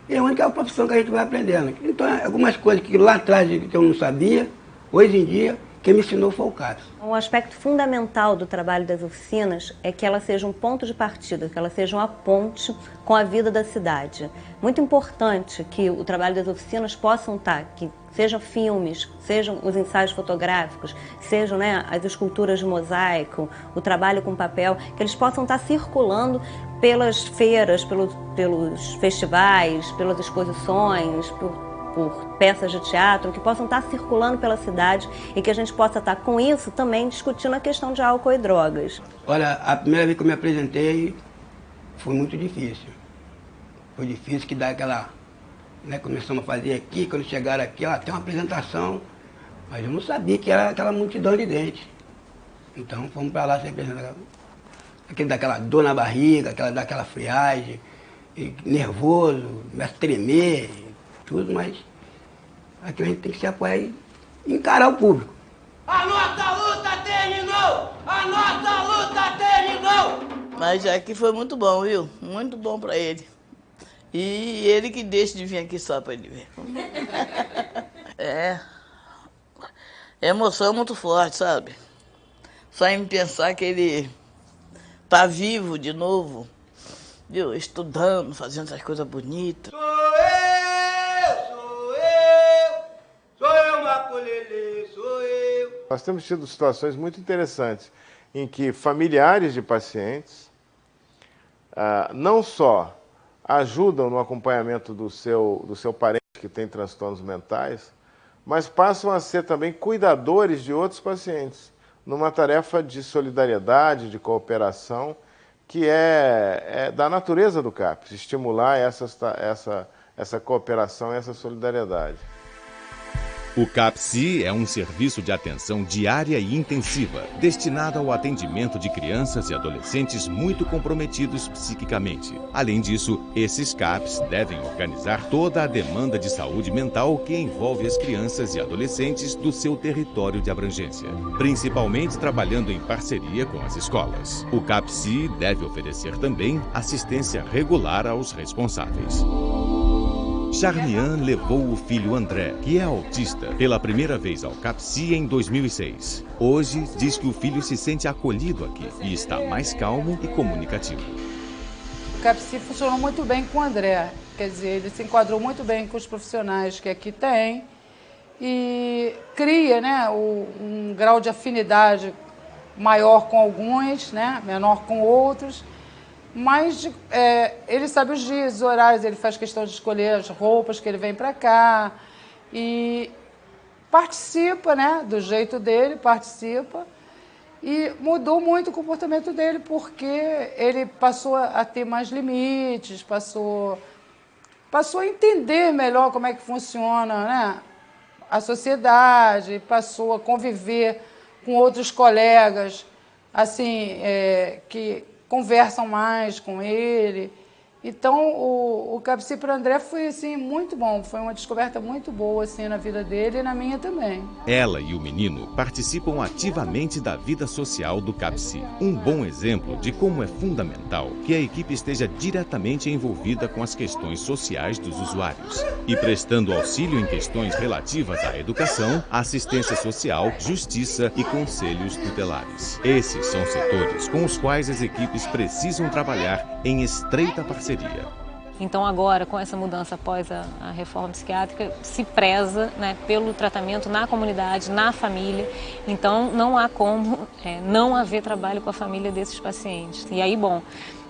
E é a única profissão que a gente vai aprendendo. Então, algumas coisas que lá atrás que eu não sabia, hoje em dia, quem me ensinou foi o CAPS. Um aspecto fundamental do trabalho das oficinas é que ela seja um ponto de partida, que ela seja uma ponte com a vida da cidade. Muito importante que o trabalho das oficinas possam estar, que sejam filmes, sejam os ensaios fotográficos, sejam, né, as esculturas de mosaico, o trabalho com papel, que eles possam estar circulando pelas feiras, pelos festivais, pelas exposições, por peças de teatro, que possam estar circulando pela cidade e que a gente possa estar, com isso, também discutindo a questão de álcool e drogas. Olha, a primeira vez que eu me apresentei foi muito difícil. Foi difícil que dá aquela... Né, começamos a fazer aqui, quando chegaram aqui, ó, tem uma apresentação, mas eu não sabia que era aquela multidão de dente. Então fomos para lá se apresentar. Aquele daquela dor na barriga, daquela friagem, nervoso, começa a tremer, tudo, mas aqui a gente tem que se apoiar e encarar o público. A nossa luta terminou! A nossa luta terminou! Mas aqui foi muito bom, viu? Muito bom pra ele. E ele que deixa de vir aqui só pra ele ver. É. Emoção muito forte, sabe? Só em pensar que ele tá vivo de novo, viu? Estudando, fazendo essas coisas bonitas. Sou eu, maculelê, sou eu. Nós temos tido situações muito interessantes em que familiares de pacientes não só ajudam no acompanhamento do seu parente que tem transtornos mentais, mas passam a ser também cuidadores de outros pacientes, numa tarefa de solidariedade, de cooperação, que é da natureza do CAPS, estimular essa cooperação e essa solidariedade. O CAPSI é um serviço de atenção diária e intensiva, destinado ao atendimento de crianças e adolescentes muito comprometidos psiquicamente. Além disso, esses CAPs devem organizar toda a demanda de saúde mental que envolve as crianças e adolescentes do seu território de abrangência, principalmente trabalhando em parceria com as escolas. O CAPSI deve oferecer também assistência regular aos responsáveis. Charmian levou o filho André, que é autista, pela primeira vez ao CAPSI em 2006. Hoje, diz que o filho se sente acolhido aqui e está mais calmo e comunicativo. O CAPSI funcionou muito bem com o André, quer dizer, ele se enquadrou muito bem com os profissionais que aqui tem e cria, né, um grau de afinidade maior com alguns, né, menor com outros. Mas ele sabe os dias, os horários, ele faz questão de escolher as roupas que ele vem para cá e participa, né, do jeito dele, participa. E mudou muito o comportamento dele porque ele passou a ter mais limites, passou a entender melhor como é que funciona, né, a sociedade, passou a conviver com outros colegas, assim, que conversam mais com ele. Então, o CAPSI para o André foi assim, muito bom. Foi uma descoberta muito boa assim, na vida dele e na minha também. Ela e o menino participam ativamente da vida social do CAPSI. Um bom exemplo de como é fundamental que a equipe esteja diretamente envolvida com as questões sociais dos usuários e prestando auxílio em questões relativas à educação, assistência social, justiça e conselhos tutelares. Esses são setores com os quais as equipes precisam trabalhar em estreita parceria. Então agora, com essa mudança após a reforma psiquiátrica, se preza, né, pelo tratamento na comunidade, na família. Então não há como não haver trabalho com a família desses pacientes. E aí, bom,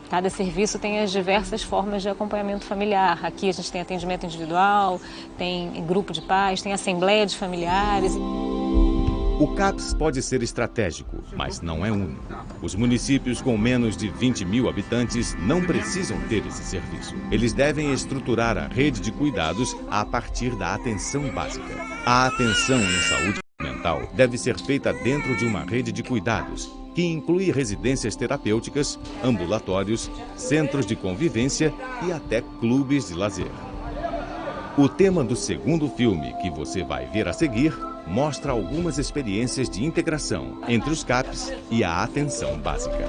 cada serviço tem as diversas formas de acompanhamento familiar. Aqui a gente tem atendimento individual, tem grupo de pais, tem assembleia de familiares. O CAPS pode ser estratégico, mas não é único. Os municípios com menos de 20 mil habitantes não precisam ter esse serviço. Eles devem estruturar a rede de cuidados a partir da atenção básica. A atenção em saúde mental deve ser feita dentro de uma rede de cuidados, que inclui residências terapêuticas, ambulatórios, centros de convivência e até clubes de lazer. O tema do segundo filme, que você vai ver a seguir, mostra algumas experiências de integração entre os CAPs e a atenção básica.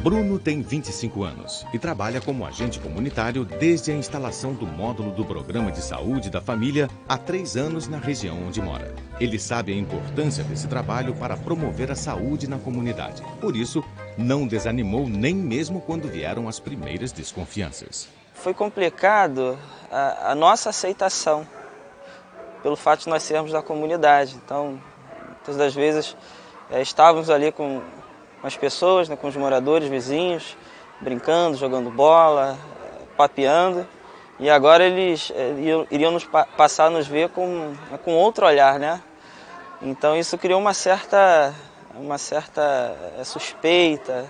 Bruno tem 25 anos e trabalha como agente comunitário desde a instalação do módulo do Programa de Saúde da Família há 3 anos na região onde mora. Ele sabe a importância desse trabalho para promover a saúde na comunidade. Por isso, não desanimou nem mesmo quando vieram as primeiras desconfianças. Foi complicado a nossa aceitação, pelo fato de nós sermos da comunidade. Então, muitas das vezes, estávamos ali com as pessoas, né, com os moradores, vizinhos, brincando, jogando bola, papeando. E agora eles iriam passar a nos ver com outro olhar, né? Então isso criou uma certa suspeita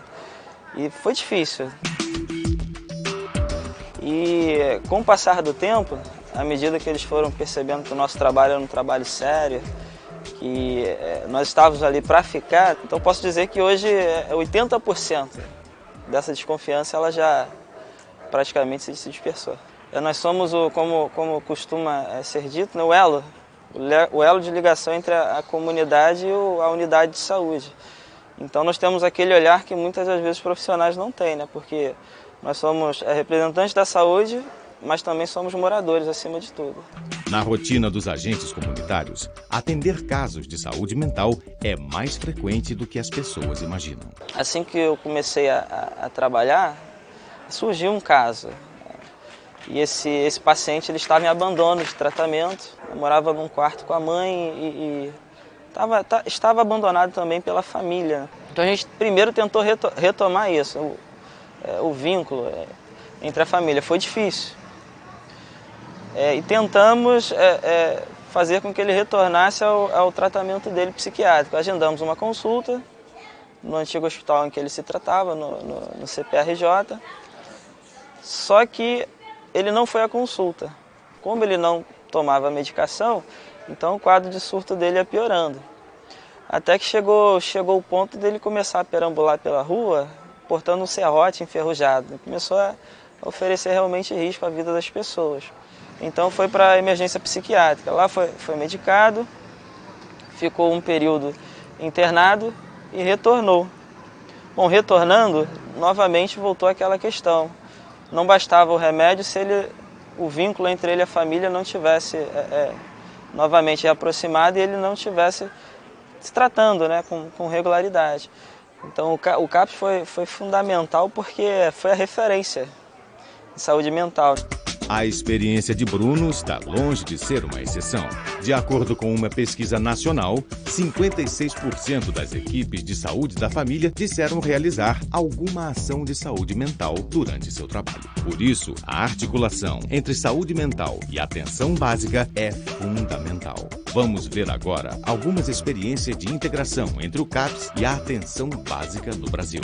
e foi difícil. E com o passar do tempo, à medida que eles foram percebendo que o nosso trabalho era um trabalho sério, que nós estávamos ali para ficar, então posso dizer que hoje 80% dessa desconfiança ela já praticamente se dispersou. Nós somos, como costuma ser dito, né, o elo de ligação entre a comunidade e a unidade de saúde. Então nós temos aquele olhar que muitas das vezes os profissionais não têm, né, porque nós somos representantes da saúde, mas também somos moradores acima de tudo. Na rotina dos agentes comunitários, atender casos de saúde mental é mais frequente do que as pessoas imaginam. Assim que eu comecei a trabalhar, surgiu um caso. E esse paciente ele estava em abandono de tratamento, eu morava num quarto com a mãe e estava abandonado também pela família. Então a gente primeiro tentou retomar isso, o vínculo entre a família. Foi difícil. E tentamos fazer com que ele retornasse ao tratamento dele psiquiátrico. Agendamos uma consulta no antigo hospital em que ele se tratava, no CPRJ, só que ele não foi à consulta. Como ele não tomava medicação, então o quadro de surto dele ia piorando. Até que chegou o ponto dele começar a perambular pela rua, portando um serrote enferrujado. Começou a oferecer realmente risco à vida das pessoas. Então foi para a emergência psiquiátrica. Lá foi medicado, ficou um período internado e retornou. Bom, retornando, novamente voltou aquela questão. Não bastava o remédio se o vínculo entre ele e a família não tivesse novamente reaproximado e ele não tivesse se tratando, né, com regularidade. Então o CAPS foi fundamental porque foi a referência em saúde mental. A experiência de Bruno está longe de ser uma exceção. De acordo com uma pesquisa nacional, 56% das equipes de saúde da família disseram realizar alguma ação de saúde mental durante seu trabalho. Por isso, a articulação entre saúde mental e atenção básica é fundamental. Vamos ver agora algumas experiências de integração entre o CAPS e a atenção básica no Brasil.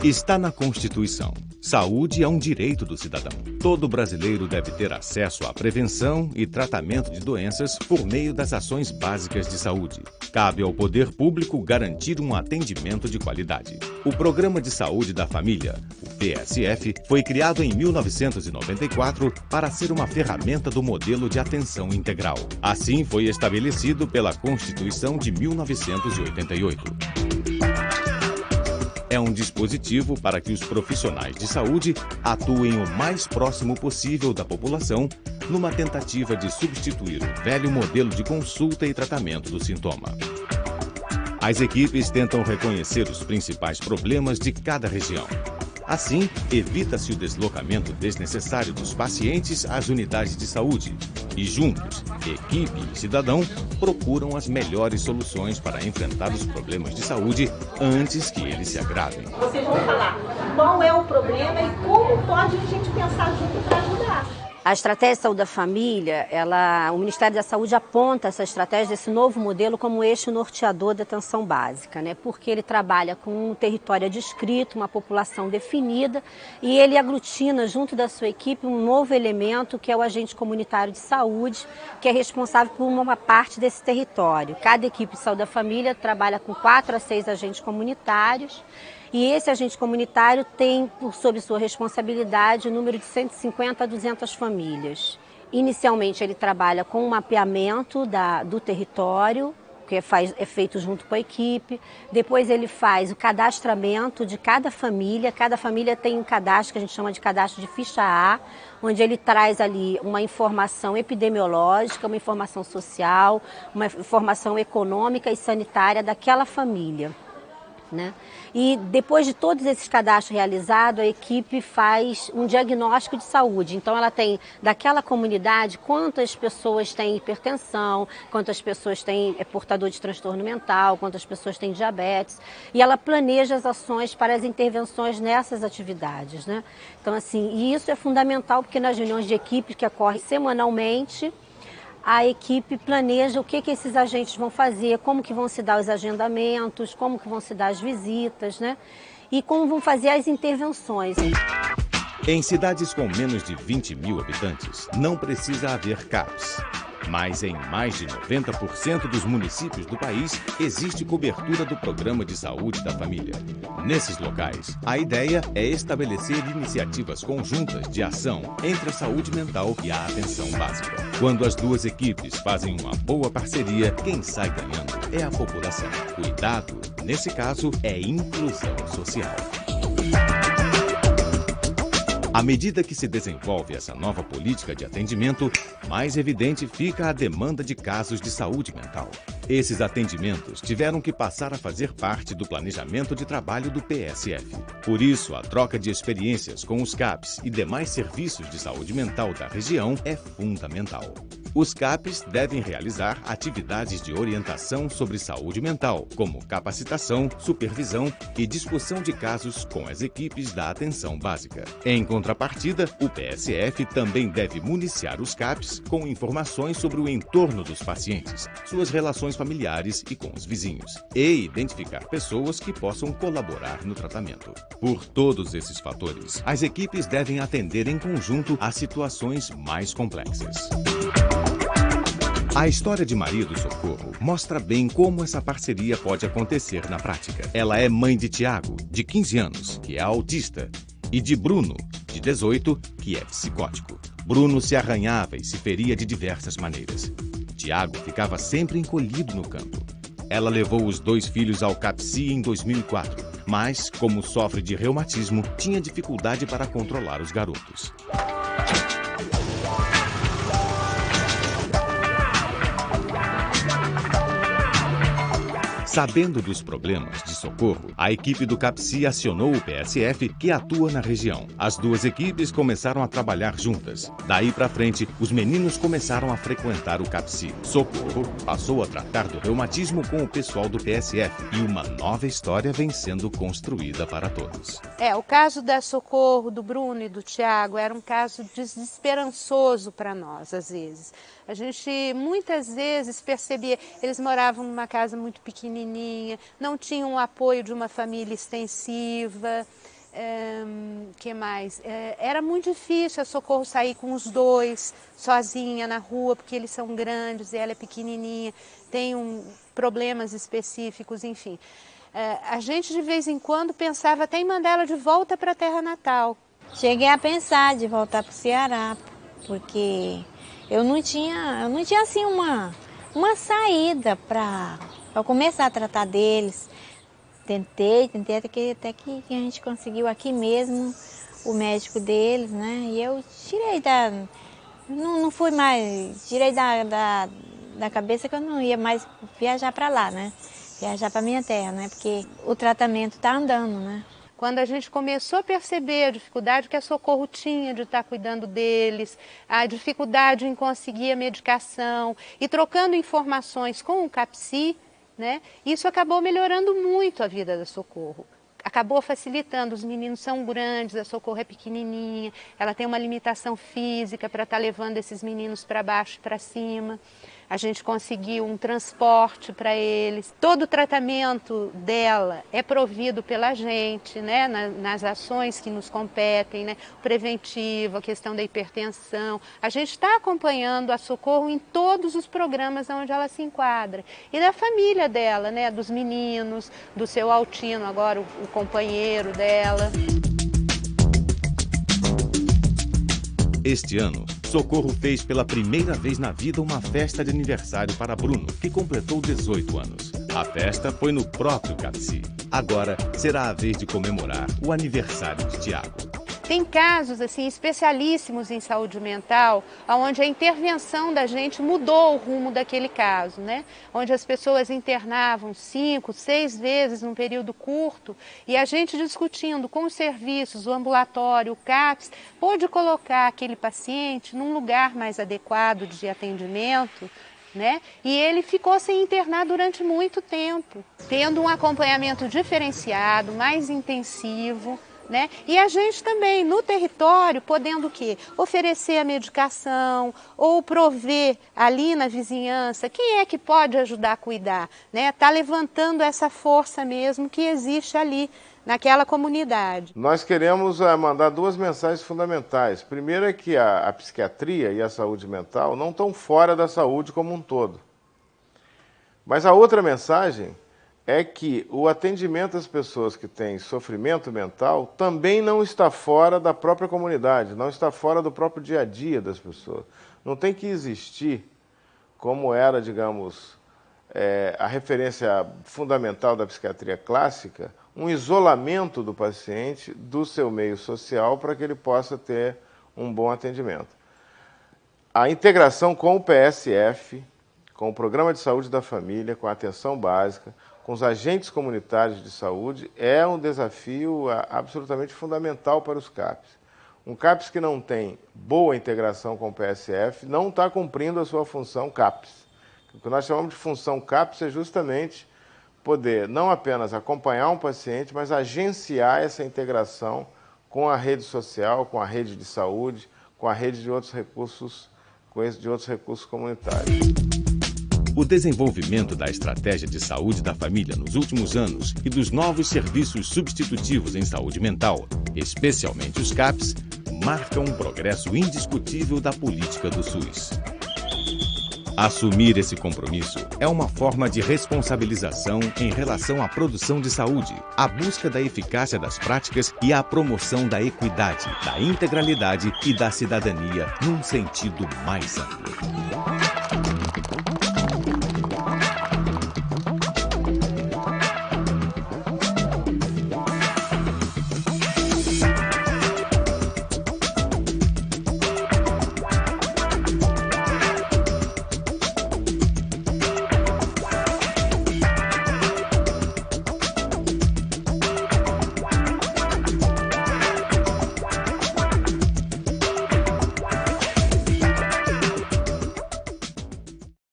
Está na Constituição. Saúde é um direito do cidadão. Todo brasileiro deve ter acesso à prevenção e tratamento de doenças por meio das ações básicas de saúde. Cabe ao poder público garantir um atendimento de qualidade. O Programa de Saúde da Família, o PSF, foi criado em 1994 para ser uma ferramenta do modelo de atenção integral. Assim foi estabelecido pela Constituição de 1988. É um dispositivo para que os profissionais de saúde atuem o mais próximo possível da população numa tentativa de substituir o velho modelo de consulta e tratamento do sintoma. As equipes tentam reconhecer os principais problemas de cada região. Assim, evita-se o deslocamento desnecessário dos pacientes às unidades de saúde e juntos, equipe e cidadão procuram as melhores soluções para enfrentar os problemas de saúde antes que eles se agravem. Vocês vão falar qual é o problema e como pode a gente pensar junto para ajudar. A estratégia de saúde da família, o Ministério da Saúde aponta essa estratégia desse novo modelo como eixo norteador da atenção básica, né? Porque ele trabalha com um território adscrito, uma população definida, e ele aglutina junto da sua equipe um novo elemento que é o agente comunitário de saúde, que é responsável por uma parte desse território. Cada equipe de saúde da família trabalha com 4 a 6 agentes comunitários. E esse agente comunitário tem, sob sua responsabilidade, o número de 150 a 200 famílias. Inicialmente, ele trabalha com o mapeamento do território, que é feito junto com a equipe. Depois ele faz o cadastramento de cada família. Cada família tem um cadastro que a gente chama de cadastro de ficha A, onde ele traz ali uma informação epidemiológica, uma informação social, uma informação econômica e sanitária daquela família. Né? E depois de todos esses cadastros realizados, a equipe faz um diagnóstico de saúde. Então ela tem daquela comunidade quantas pessoas têm hipertensão, quantas pessoas têm portador de transtorno mental, quantas pessoas têm diabetes. E ela planeja as ações para as intervenções nessas atividades. Né? Então assim, e isso é fundamental porque nas reuniões de equipe que ocorrem semanalmente, a equipe planeja o que esses agentes vão fazer, como que vão se dar os agendamentos, como que vão se dar as visitas, né? E como vão fazer as intervenções. Em cidades com menos de 20 mil habitantes, não precisa haver CAPs. Mas em mais de 90% dos municípios do país, existe cobertura do Programa de Saúde da Família. Nesses locais, a ideia é estabelecer iniciativas conjuntas de ação entre a saúde mental e a atenção básica. Quando as duas equipes fazem uma boa parceria, quem sai ganhando é a população. Cuidado, nesse caso, é inclusão social. À medida que se desenvolve essa nova política de atendimento, mais evidente fica a demanda de casos de saúde mental. Esses atendimentos tiveram que passar a fazer parte do planejamento de trabalho do PSF. Por isso, a troca de experiências com os CAPs e demais serviços de saúde mental da região é fundamental. Os CAPs devem realizar atividades de orientação sobre saúde mental, como capacitação, supervisão e discussão de casos com as equipes da atenção básica. Em contrapartida, o PSF também deve municiar os CAPs com informações sobre o entorno dos pacientes, suas relações familiares e com os vizinhos, e identificar pessoas que possam colaborar no tratamento. Por todos esses fatores, as equipes devem atender em conjunto às situações mais complexas. A história de Maria do Socorro mostra bem como essa parceria pode acontecer na prática. Ela é mãe de Tiago, de 15 anos, que é autista, e de Bruno, de 18, que é psicótico. Bruno se arranhava e se feria de diversas maneiras. Tiago ficava sempre encolhido no canto. Ela levou os 2 filhos ao CAPSI em 2004, mas, como sofre de reumatismo, tinha dificuldade para controlar os garotos. Sabendo dos problemas de socorro, a equipe do CAPSI acionou o PSF, que atua na região. As duas equipes começaram a trabalhar juntas. Daí para frente, os meninos começaram a frequentar o CAPSI. Socorro passou a tratar do reumatismo com o pessoal do PSF e uma nova história vem sendo construída para todos. O caso da Socorro, do Bruno e do Tiago era um caso desesperançoso para nós, às vezes. A gente muitas vezes percebia, eles moravam numa casa muito pequenininha, não tinham o apoio de uma família extensiva, que mais? Era muito difícil a Socorro sair com os 2 sozinha na rua, porque eles são grandes e ela é pequenininha, tem problemas específicos, enfim. A gente de vez em quando pensava até em mandar ela de volta para a terra natal. Cheguei a pensar de voltar para o Ceará, porque eu não tinha assim uma saída para começar a tratar deles. Tentei até que a gente conseguiu aqui mesmo o médico deles, né? E eu tirei não fui mais, tirei da cabeça que eu não ia mais viajar para lá, né? Viajar para minha terra, né? Porque o tratamento está andando, né? quando a gente começou a perceber a dificuldade que a Socorro tinha de estar cuidando deles, a dificuldade em conseguir a medicação e trocando informações com o CAPSI, né, isso acabou melhorando muito a vida da Socorro. Acabou facilitando, os meninos são grandes, a Socorro é pequenininha, ela tem uma limitação física para estar levando esses meninos para baixo e para cima. A gente conseguiu um transporte para eles. Todo o tratamento dela é provido pela gente, né, nas ações que nos competem, né, preventivo, a questão da hipertensão. A gente está acompanhando a Socorro em todos os programas onde ela se enquadra. E da família dela, né, dos meninos, do seu Altino, agora o companheiro dela. Este ano, Socorro fez pela primeira vez na vida uma festa de aniversário para Bruno, que completou 18 anos. A festa foi no próprio CAPSI. Agora será a vez de comemorar o aniversário de Tiago. Tem casos assim especialíssimos em saúde mental, onde a intervenção da gente mudou o rumo daquele caso, né? Onde as pessoas internavam 5, 6 vezes num período curto e a gente discutindo com os serviços, o ambulatório, o CAPS, pôde colocar aquele paciente num lugar mais adequado de atendimento, né? E ele ficou sem internar durante muito tempo, tendo um acompanhamento diferenciado, mais intensivo, né? E a gente também, no território, podendo o quê? Oferecer a medicação ou prover ali na vizinhança quem é que pode ajudar a cuidar, né? Tá levantando essa força mesmo que existe ali naquela comunidade. Nós queremos mandar duas mensagens fundamentais. Primeiro é que a psiquiatria e a saúde mental não estão fora da saúde como um todo. Mas a outra mensagem é que o atendimento às pessoas que têm sofrimento mental também não está fora da própria comunidade, não está fora do próprio dia a dia das pessoas. Não tem que existir, como era, digamos, a referência fundamental da psiquiatria clássica, um isolamento do paciente do seu meio social para que ele possa ter um bom atendimento. A integração com o PSF, com o Programa de Saúde da Família, com a atenção básica, com os agentes comunitários de saúde, é um desafio absolutamente fundamental para os CAPs. Um CAPs que não tem boa integração com o PSF não está cumprindo a sua função CAPs. O que nós chamamos de função CAPs é justamente poder não apenas acompanhar um paciente, mas agenciar essa integração com a rede social, com a rede de saúde, com a rede de outros recursos, comunitários. O desenvolvimento da estratégia de saúde da família nos últimos anos e dos novos serviços substitutivos em saúde mental, especialmente os CAPs, marcam um progresso indiscutível da política do SUS. Assumir esse compromisso é uma forma de responsabilização em relação à produção de saúde, à busca da eficácia das práticas e à promoção da equidade, da integralidade e da cidadania num sentido mais amplo.